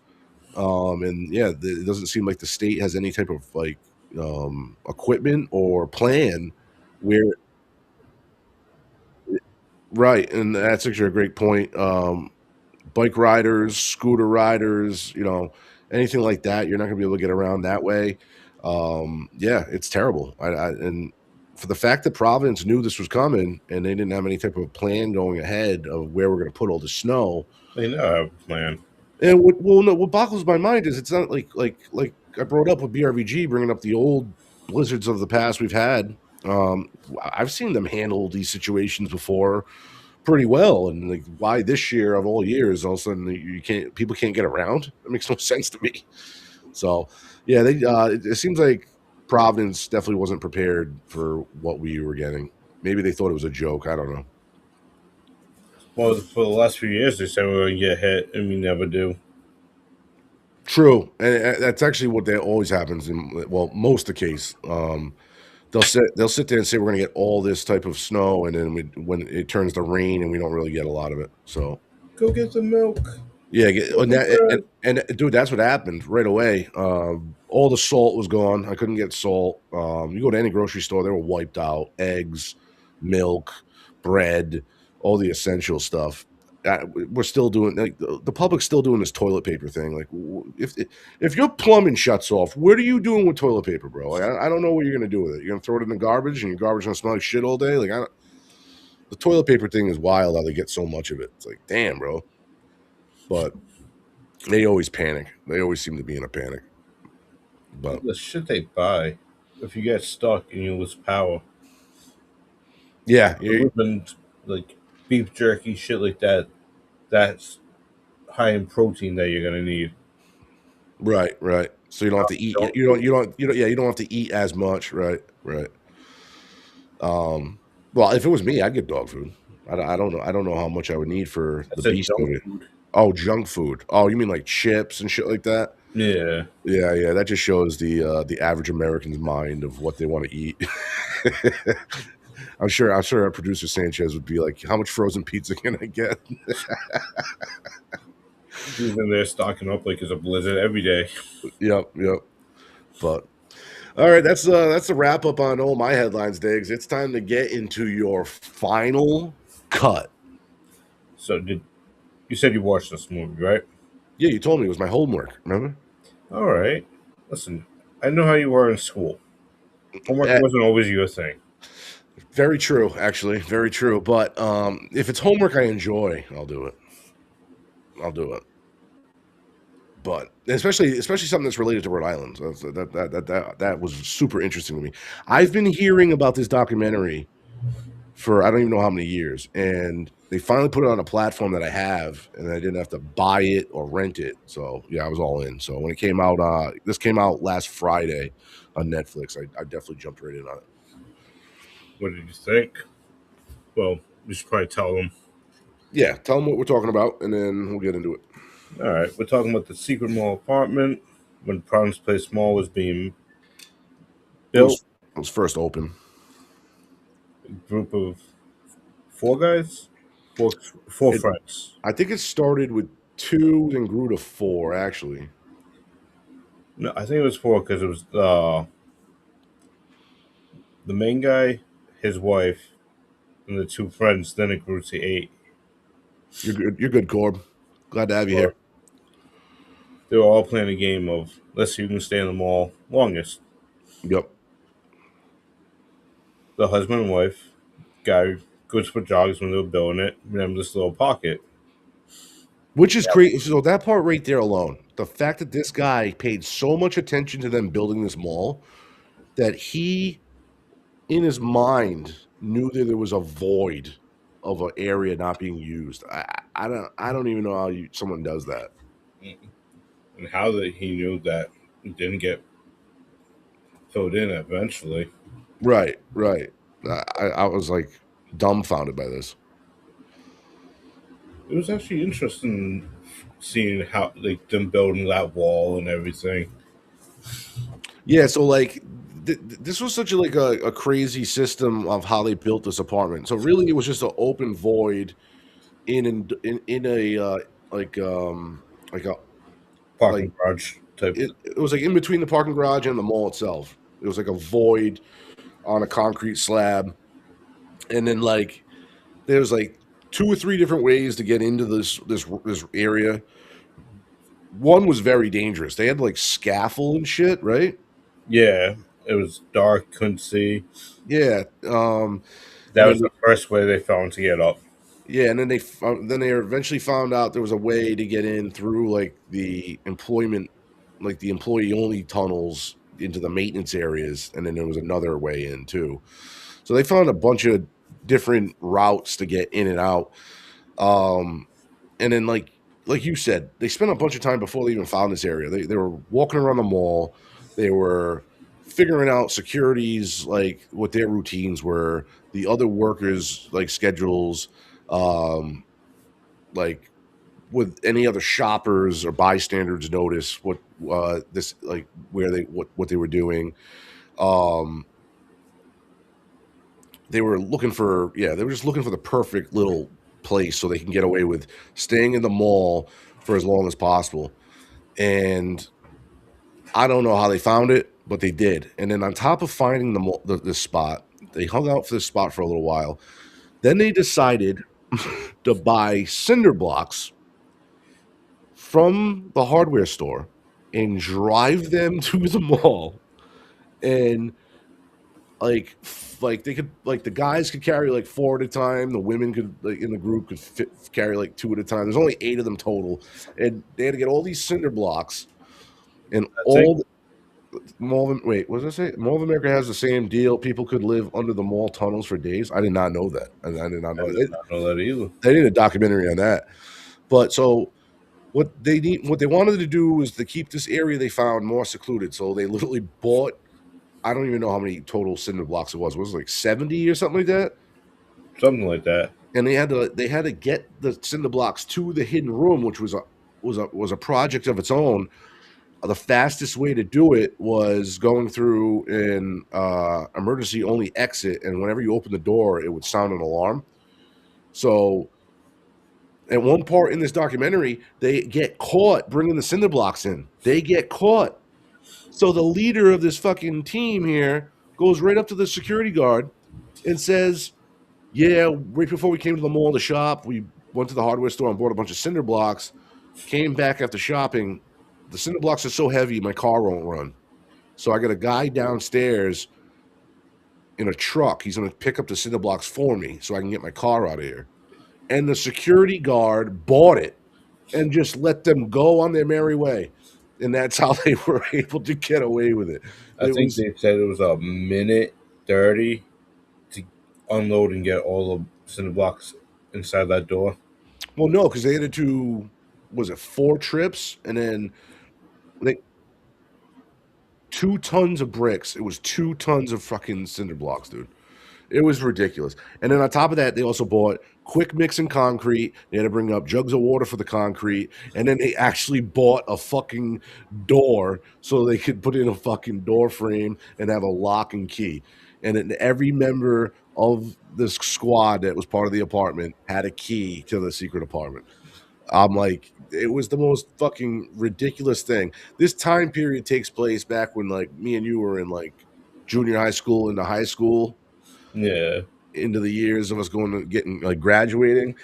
And yeah, it doesn't seem like the state has any type of like equipment or plan where. Right, and that's actually a great point. Bike riders, scooter riders, you know, anything like that, you're not gonna be able to get around that way. Yeah, it's terrible. And for the fact that Providence knew this was coming and they didn't have any type of plan going ahead of where we're gonna put all the snow. They never have a plan. And what boggles my mind is it's not like I brought up with BRVG, bringing up the old blizzards of the past we've had. I've seen them handle these situations before pretty well, and like why this year of all years all of a sudden people can't get around? That makes no sense to me. So yeah, it seems like Providence definitely wasn't prepared for what we were getting. Maybe they thought it was a joke. I don't know. Well, for the last few years, they said we were going to get hit, and we never do. True, and that's actually what always happens in most of the case. They'll sit there and say we're going to get all this type of snow, and then when it turns to rain, and we don't really get a lot of it. So go get the milk. Yeah, and dude, that's what happened right away. All the salt was gone. I couldn't get salt. You go to any grocery store, they were wiped out. Eggs, milk, bread, all the essential stuff. We're still doing, like, the public's still doing this toilet paper thing. Like, if your plumbing shuts off, what are you doing with toilet paper, bro? Like, I don't know what you're gonna do with it. You're gonna throw it in the garbage, and your garbage gonna smell like shit all day. Like, the toilet paper thing is wild. How they get so much of it. It's like, damn, bro. But they always panic. They always seem to be in a panic. But the shit they buy, if you get stuck and you lose power, yeah, like beef jerky, shit like that, that's high in protein that you're gonna need. Right. So you don't have to eat. You don't have to eat as much. Right. Well, if it was me, I'd get dog food. I don't know. I don't know how much I would need for the beast movie. Oh, junk food. Oh, you mean like chips and shit like that? Yeah. That just shows the average American's mind of what they want to eat. I'm sure our producer Sanchez would be like, "How much frozen pizza can I get?" He's in there stocking up like it's a blizzard every day. Yep. But all right, that's a wrap up on all my headlines, Diggs. It's time to get into your final cut. So you said you watched this movie, right? Yeah, you told me it was my homework. Remember? All right. Listen, I know how you were in school. Homework wasn't always your thing. Very true, actually. Very true. But if it's homework I enjoy, I'll do it. But especially something that's related to Rhode Island. That was super interesting to me. I've been hearing about this documentary for I don't even know how many years, and they finally put it on a platform that I have, and I didn't have to buy it or rent it. So yeah, I was all in. So when it came out, this came out last Friday on Netflix. I definitely jumped right in on it. What did you think? Well, we should probably tell them. Yeah, tell them what we're talking about, and then we'll get into it. All right, we're talking about the secret mall apartment when Province Place Mall was being built. It was first open. A group of four guys, four friends. I think it started with 2, then grew to 4. Actually, No, I think it was 4 because it was the main guy, his wife, and the 2 friends. Then it grew to 8. You're good. You're good, Corb. Glad to have you here. They were all playing a game of let's see who can stay in the mall longest. Yep. The husband and wife guy goes for jogs when they were building it. Remember this little pocket. Which is crazy. So that part right there alone, the fact that this guy paid so much attention to them building this mall, that he, in his mind, knew that there was a void of an area not being used. I don't even know how someone does that. And how that he knew that it didn't get filled in eventually. Right. I was like dumbfounded by this. It was actually interesting seeing how like them building that wall and everything. Yeah, so like this was such a crazy system of how they built this apartment. So really, it was just an open void in a like a parking garage type. It was like in between the parking garage and the mall itself. It was like a void on a concrete slab, and then like there was like 2 or 3 different ways to get into this area. One was very dangerous. They had like scaffold and shit, right? Yeah, it was dark, couldn't see. Yeah, that was the first way they found to get up. Yeah, and then they eventually found out there was a way to get in through like the employee only tunnels into the maintenance areas, and then there was another way in too. So they found a bunch of different routes to get in and out. And then like you said, they spent a bunch of time before they even found this area. They were walking around the mall. They were figuring out securities, like what their routines were, the other workers' like schedules, like with any other shoppers or bystanders notice what this like where they what they were doing. They were looking for they were just looking for the perfect little place so they can get away with staying in the mall for as long as possible. And I don't know how they found it, but they did. And then on top of finding the spot, they hung out for this spot for a little while. Then they decided to buy cinder blocks from the hardware store and drive them to the mall. And like they could, like the guys could carry like 4 at a time. The women could, like in the group, could carry like 2 at a time. There's only 8 of them total, and they had to get all these cinder blocks. And Mall of America has the same deal. People could live under the mall tunnels for days. I did not know that. I did not know that either. They did a documentary on that. But so what they wanted to do was to keep this area they found more secluded. So they literally bought, I don't even know how many total cinder blocks it was. Was it like 70 or something like that? Something like that. And they had to get the cinder blocks to the hidden room, which was a project of its own. The fastest way to do it was going through an emergency only exit, and whenever you open the door, it would sound an alarm. So at one part in this documentary, they get caught bringing the cinder blocks in. They get caught. So the leader of this fucking team here goes right up to the security guard and says, yeah, right before we came to the mall to shop, we went to the hardware store and bought a bunch of cinder blocks, came back after shopping. The cinder blocks are so heavy, my car won't run. So I got a guy downstairs in a truck. He's going to pick up the cinder blocks for me so I can get my car out of here. And the security guard bought it and just let them go on their merry way. And that's how they were able to get away with it. I think they said it was a minute 30 to unload and get all the cinder blocks inside that door? Well, no, because they had to do, was it 4 trips, and then they 2 tons of bricks. It was 2 tons of fucking cinder blocks, dude. It was ridiculous. And then on top of that, they also bought quick mix and concrete. They had to bring up jugs of water for the concrete. And then they actually bought a fucking door so they could put in a fucking door frame and have a lock and key. And then every member of this squad that was part of the apartment had a key to the secret apartment. I'm like, it was the most fucking ridiculous thing. This time period takes place back when, like, me and you were in, like, junior high school into high school. Yeah. Into the years of us going to getting, like, graduating.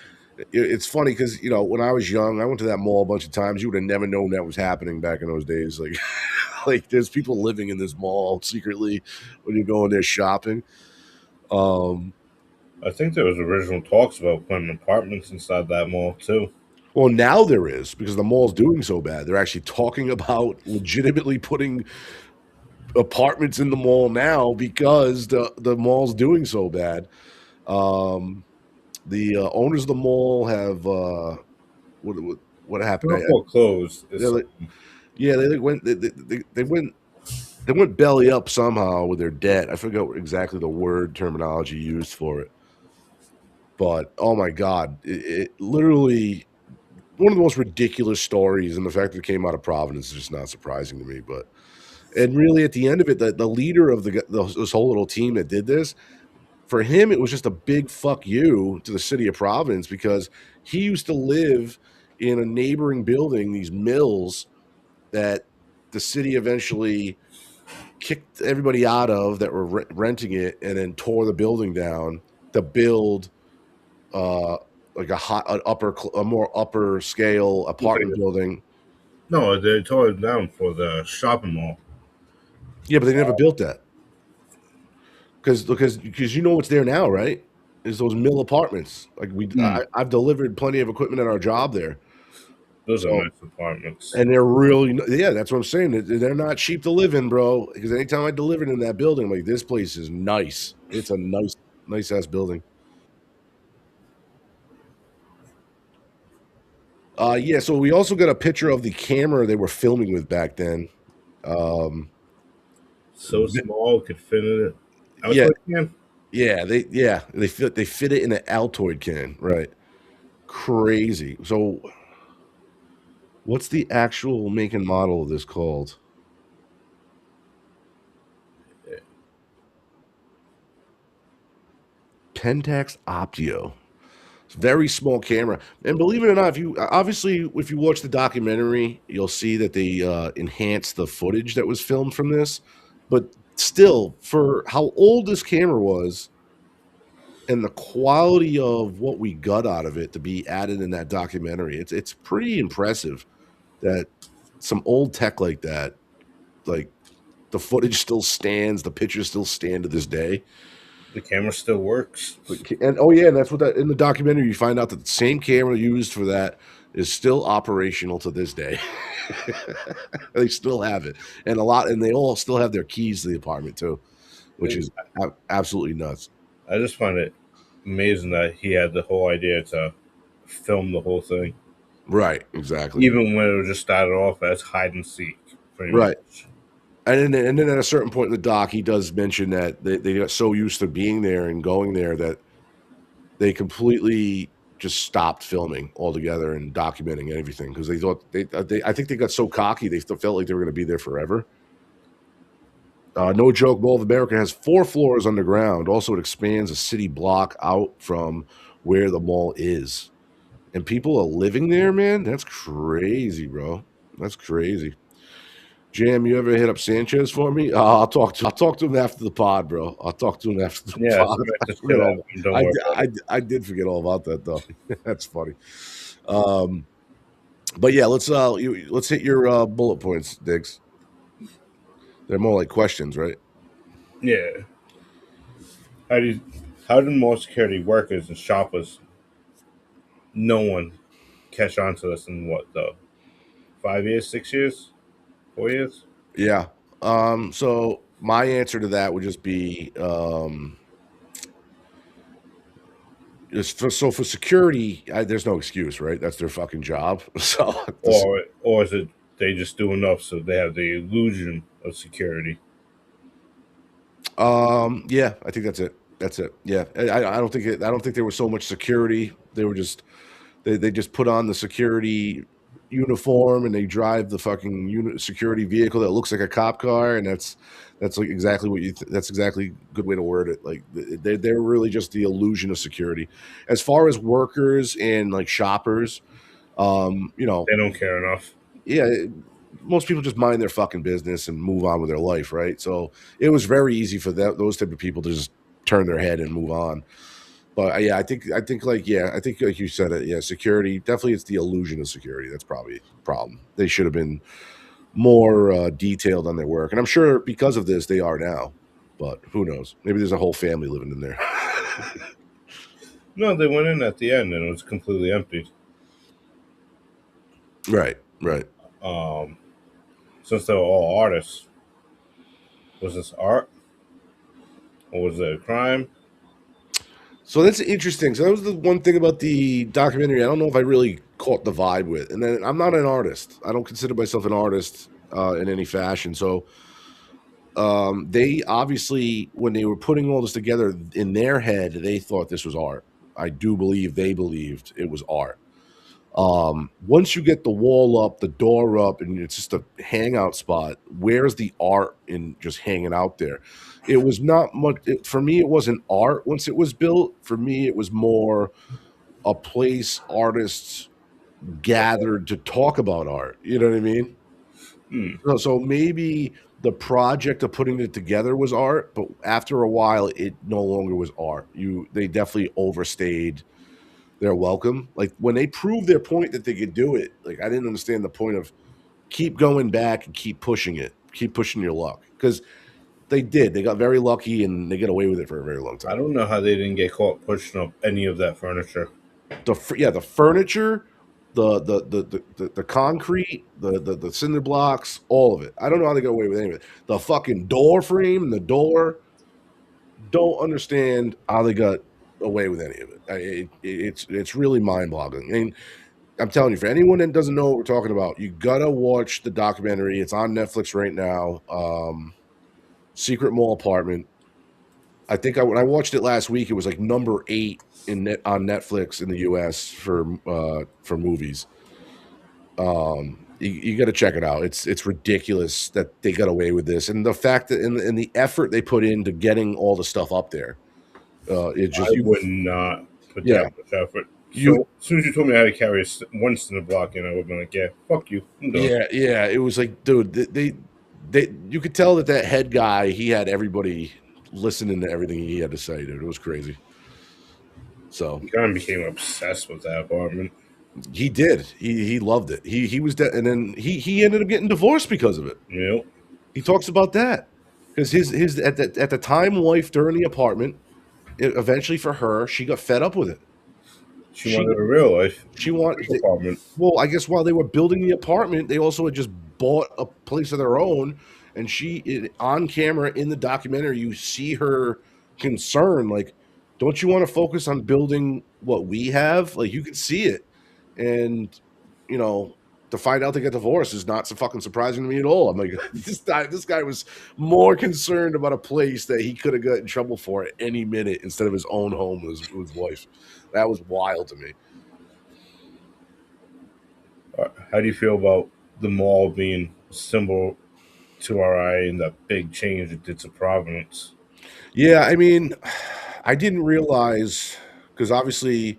It's funny because, you know, when I was young, I went to that mall a bunch of times. You would have never known that was happening back in those days. Like, like there's people living in this mall secretly when you're going there shopping. I think there was original talks about putting apartments inside that mall too. Well, now there is, because the mall's doing so bad. They're actually talking about legitimately putting apartments in the mall now because the mall's doing so bad. The owners of the mall have what happened? Closed. They went belly up somehow with their debt. I forget exactly the word terminology used for it, but oh my god, it literally one of the most ridiculous stories, and the fact that it came out of Providence is just not surprising to me. But and really, at the end of it, the leader of this whole little team that did this, for him, it was just a big fuck you to the city of Providence, because he used to live in a neighboring building, these mills that the city eventually kicked everybody out of that were renting it, and then tore the building down to build like a more upper scale apartment building. No, they tore it down for the shopping mall. Yeah, but they never built that. Because you know what's there now, right? Is those mill apartments. Like I've delivered plenty of equipment at our job there. Those are nice apartments. And they're really, yeah, that's what I'm saying. They're not cheap to live in, bro. Because anytime I delivered in that building, I'm like, this place is nice. It's a nice ass building. Yeah, so we also got a picture of the camera they were filming with back then. So small, could fit in it. They fit it in an Altoid can, right? Crazy. So, what's the actual make and model of this called? Pentax Optio. It's a very small camera, and believe it or not, if you watch the documentary, you'll see that they enhanced the footage that was filmed from this. But still, for how old this camera was, and the quality of what we got out of it to be added in that documentary, it's pretty impressive that some old tech like that, like the footage still stands, the pictures still stand to this day. The camera still works. And and that's what that in the documentary you find out that the same camera used for that is still operational to this day. They still have it, and they all still have their keys to the apartment too, which is absolutely nuts. I just find it amazing that he had the whole idea to film the whole thing. Right, exactly. Even when it was just started off as hide and seek, pretty much. And then at a certain point in the doc, he does mention that they got so used to being there and going there that they completely just stopped filming altogether and documenting everything, because they thought I think they got so cocky they felt like they were going to be there forever. No joke, Mall of America has 4 floors underground. Also, it expands a city block out from where the mall is, and people are living there. Man, that's crazy, bro. That's crazy. Jam, you ever hit up Sanchez for me? I'll talk to him after the pod, bro. I'll talk to him after the pod. I did forget all about that though. That's funny. But yeah, let's hit your bullet points, Digz. They're more like questions, right? Yeah. How did more security workers and shoppers, no one catch on to this in what though? 5 years, 6 years, 4 years? Yeah. So my answer to that would just be so for security, there's no excuse, right? That's their fucking job. So, or is it they just do enough so they have the illusion of security? yeah, I think that's it. That's it. Yeah, I don't think I don't think there was so much security. They were just they just put on the security uniform and they drive the fucking security vehicle that looks like a cop car, and that's like exactly what that's exactly a good way to word it. Like they're really just the illusion of security. As far as workers and like shoppers, you know, They don't care enough. yeah, most people just mind their fucking business and move on with their life, right? So it was very easy for those type of people to just turn their head and move on. But yeah, I think like you said it. Yeah, security definitely it's the illusion of security. That's probably a problem. They should have been more detailed on their work, and I'm sure because of this they are now. But who knows? Maybe there's a whole family living in there. No, they went in at the end and it was completely empty. Right. Since they were all artists, was this art or was it a crime? So that's interesting. So that was the one thing about the documentary. I don't know if I really caught the vibe with. And then I'm not an artist. I don't consider myself an artist in any fashion. So they obviously, when they were putting all this together in their head, they thought this was art. I do believe they believed it was art. Once you get the wall up, the door up, and it's just a hangout spot, where's the art in just hanging out there? It was not much. For me, it wasn't art once it was built. For me, it was more a place artists gathered to talk about art. You know what I mean? So maybe the project of putting it together was art, but after a while, it no longer was art. They definitely overstayed their welcome. Like when they proved their point that they could do it, like I didn't understand the point of keep going back and keep pushing it, keep pushing your luck, because they did. They got very lucky and they get away with it for a very long time. I don't know how they didn't get caught pushing up any of that furniture. The furniture, the concrete, the cinder blocks, all of it. I don't know how they got away with any of it. The fucking door frame and the door. Don't understand how they got away with any of it. It's really mind boggling. I mean, I'm telling you, for anyone that doesn't know what we're talking about, you gotta watch the documentary. It's on Netflix right now. Secret Mall Apartment. I think when I watched it last week, it was like number 8 on Netflix in the U.S. for movies. You got to check it out. It's ridiculous that they got away with this, and the fact that and the effort they put into getting all the stuff up there. It just I would not put that much effort. So as soon as you told me how to carry one cinder block in, I would have been like, "Yeah, fuck you." Yeah. It was like, dude, they you could tell that head guy, he had everybody listening to everything he had to say, dude. It was crazy. So he kind of became obsessed with that apartment. He did. He loved it. He was and then he ended up getting divorced because of it. Yep. He talks about that because his at the time wife during the apartment, eventually for her, she got fed up with it. She wanted a real life. She wanted apartment. Well, I guess while they were building the apartment, they also had just bought a place of their own. And on camera in the documentary, you see her concern, like, don't you want to focus on building what we have? Like, you can see it. And, you know, to find out they get divorced is not so fucking surprising to me at all. I'm like, this guy was more concerned about a place that he could have got in trouble for at any minute instead of his own home with his wife. That was wild to me. How do you feel about the mall being a symbol to our eye and that big change it did to Providence? Yeah, I mean, I didn't realize, because obviously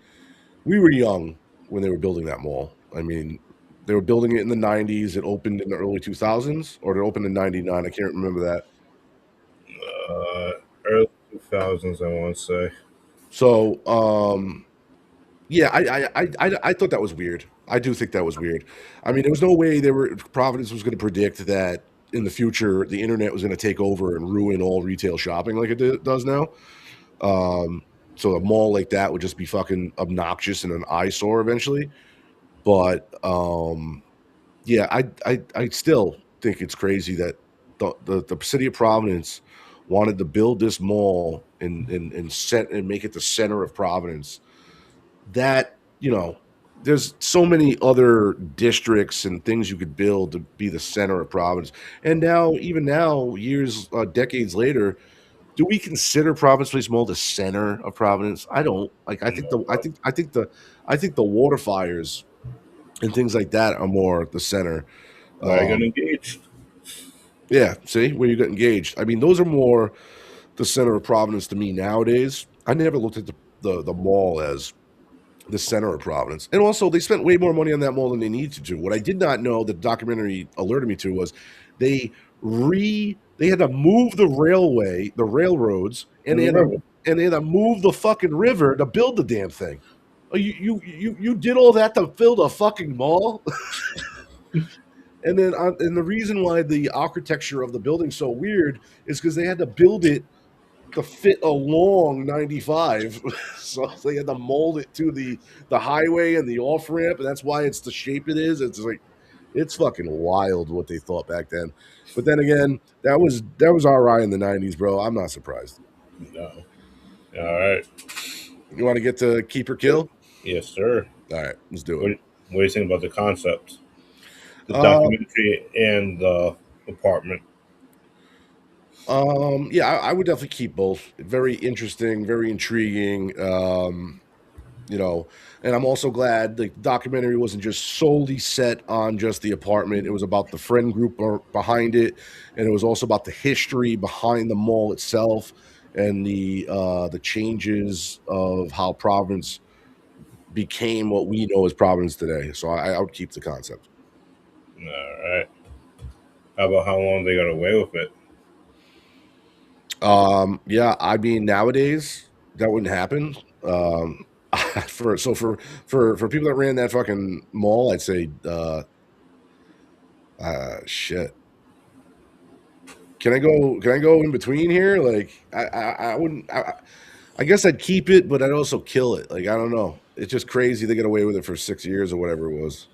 we were young when they were building that mall. I mean, they were building it in the 90s. It opened in the early 2000s, or it opened in 99. I can't remember that. Early 2000s, I want to say. So, yeah, I thought that was weird. I do think that was weird. I mean, there was no way Providence was going to predict that in the future the internet was going to take over and ruin all retail shopping like it does now. So a mall like that would just be fucking obnoxious and an eyesore eventually. But yeah, I still think it's crazy that the city of Providence wanted to build this mall and make it the center of Providence that, there's so many other districts and things you could build to be the center of Providence. And now, even now, years, decades later, do we consider Providence Place Mall the center of Providence? I don't. Like, I think the water fires and things like that are more the center. I got engaged. Yeah, see where you got engaged. I mean, those are more the center of Providence to me nowadays. I never looked at the mall as the center of Providence. And also, they spent way more money on that mall than they needed to. What I did not know, the documentary alerted me to, was they had to move the railroads, and they had to move the fucking river to build the damn thing. Oh, you did all that to build a fucking mall? And then, and the reason why the architecture of the building's so weird is because they had to build it to fit along 95, so they had to mold it to the highway and the off ramp, and that's why it's the shape it is. It's like, it's fucking wild what they thought back then. But then again, that was RI in the 90s, bro. I'm not surprised. No. All right. You want to get to keep or kill? Yes, sir. All right, let's do it. What do you think about the concept? The documentary and the apartment. Yeah, I would definitely keep both. Very interesting, very intriguing. And I'm also glad the documentary wasn't just solely set on just the apartment. It was about the friend group behind it, and it was also about the history behind the mall itself and the changes of how Providence became what we know as Providence today. So I would keep the concept. All right. How about how long they got away with it? Yeah, I mean, nowadays that wouldn't happen. For people that ran that fucking mall, I'd say, shit. Can I go in between here? Like, I wouldn't. I guess I'd keep it, but I'd also kill it. Like, I don't know. It's just crazy they got away with it for 6 years or whatever it was.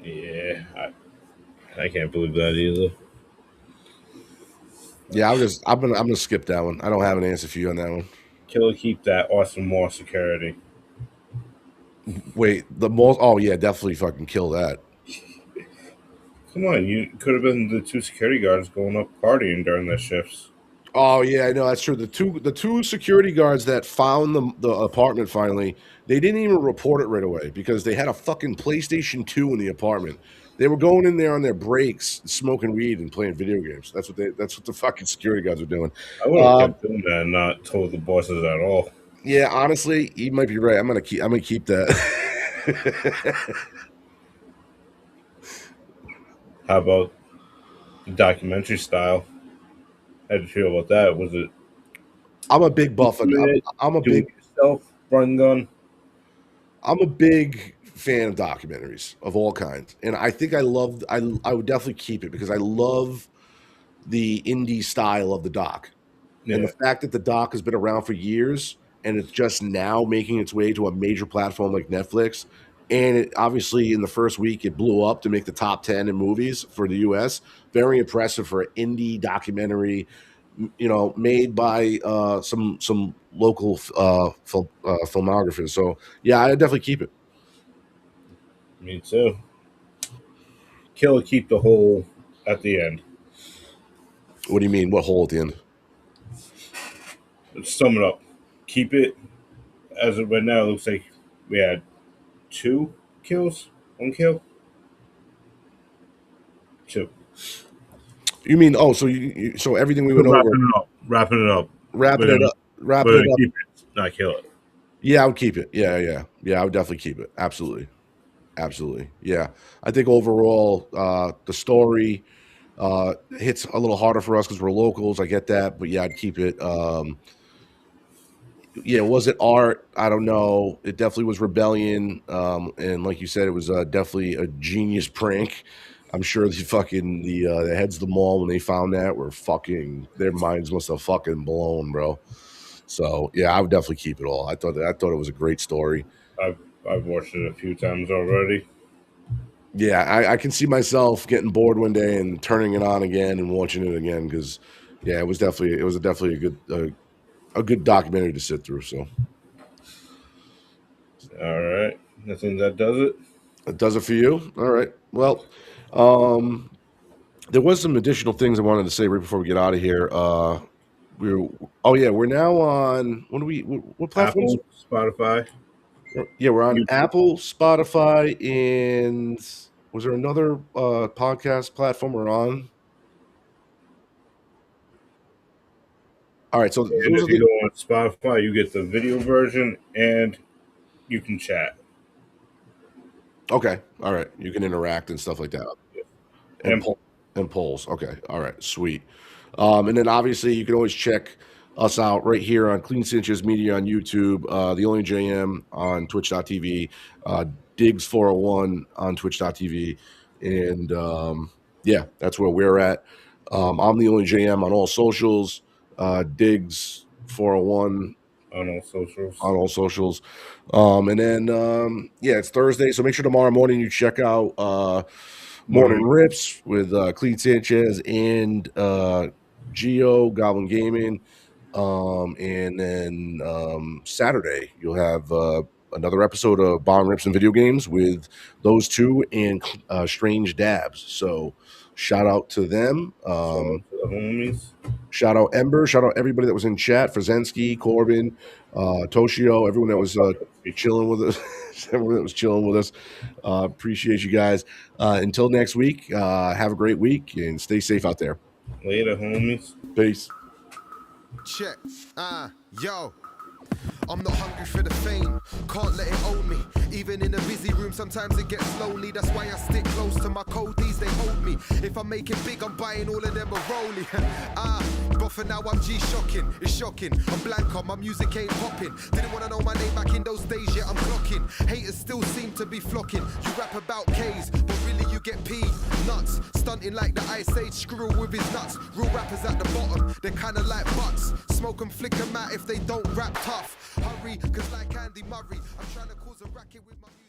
Yeah, I can't believe that either. Yeah, I'm gonna skip that one. I don't have an answer for you on that one. Kill or keep that awesome mall security. Wait, the mall? Oh yeah, definitely fucking kill that. Come on, you could have been the two security guards going up partying during their shifts. Oh yeah, I know that's true. The two security guards that found the apartment finally, they didn't even report it right away because they had a fucking PlayStation 2 in the apartment. They were going in there on their breaks, smoking weed and playing video games. That's what the fucking security guards were doing. I would have kept doing that and not told the bosses at all. Yeah, honestly, you might be right. I'm gonna keep that. How about the documentary style? How did you feel about that? Was it? I'm a big buff. I'm a big self run gun. I'm a big fan of documentaries of all kinds, and I think I would definitely keep it because I love the indie style of the doc, and the fact that the doc has been around for years and it's just now making its way to a major platform like Netflix. And it obviously in the first week it blew up to make the top 10 in movies for the US. Very impressive for an indie documentary, made by some local filmographers. So yeah, I definitely keep it. Me too. Kill or keep the hole at the end. What do you mean? What hole at the end? Let's sum it up. Keep it as of right now. It looks like we had 2 kills, 1 kill, 2. You mean so everything we went over? Wrapping it up. Keep it, not kill it. Yeah, I would keep it. Yeah, I would definitely keep it. Absolutely. Yeah, I think overall the story hits a little harder for us because we're locals. I get that, but yeah, I'd keep it. Yeah, was it art? I don't know. It definitely was rebellion, and like you said, it was definitely a genius prank. I'm sure the heads of the mall when they found that were their minds must have fucking blown, bro. So yeah, I would definitely keep it all. I thought it was a great story. I've watched it a few times already. Yeah, I can see myself getting bored one day and turning it on again and watching it again because yeah, it was definitely a good documentary to sit through. So All right. I think that does it. That does it for you. All right. Well, there was some additional things I wanted to say right before we get out of here. We're now on what platforms? Apple, Spotify. Yeah, we're on YouTube. Apple, Spotify, and was there another podcast platform we're on? All right, so And those are if you the go on Spotify, you get the video version and you can chat. okay. All right, you can interact and stuff like that, And and polls. Okay, all right, sweet. And then obviously you can always check us out right here on Clean Cinches Media on YouTube, The Only JM on Twitch.tv, Digz 401 on Twitch.tv, and yeah, that's where we're at. I'm The Only JM on all socials, Digz 401 on all socials. And then yeah, it's Thursday, so make sure tomorrow morning you check out Morning Rips with Cleet Sanchez and Geo Goblin Gaming. And then Saturday you'll have another episode of Bomb Rips and Video Games with those two and Strange Dabs. So shout out to them. The homies. Shout out Ember. Shout out everybody that was in chat. Frazensky, Corbin, Toshio, everyone that was chilling with us. Everyone that was chilling with us. Appreciate you guys. Until next week, have a great week and stay safe out there. Later, homies. Peace. Check. Yo. I'm not hungry for the fame, can't let it own me. Even in a busy room, sometimes it gets lonely. That's why I stick close to my codies, they hold me. If I make it big, I'm buying all of them a rollie. But for now I'm G-shocking, it's shocking. I'm blank on, my music ain't popping. Didn't wanna know my name back in those days, yet I'm clocking. Haters still seem to be flocking. You rap about K's, but really you get peed. Nuts, stunting like the Ice Age squirrel with his nuts. Real rappers at the bottom, they're kinda like butts. Smoke and flick them out if they don't rap tough. Hurry, cause like Andy Murray, I'm trying to cause a racket with my music.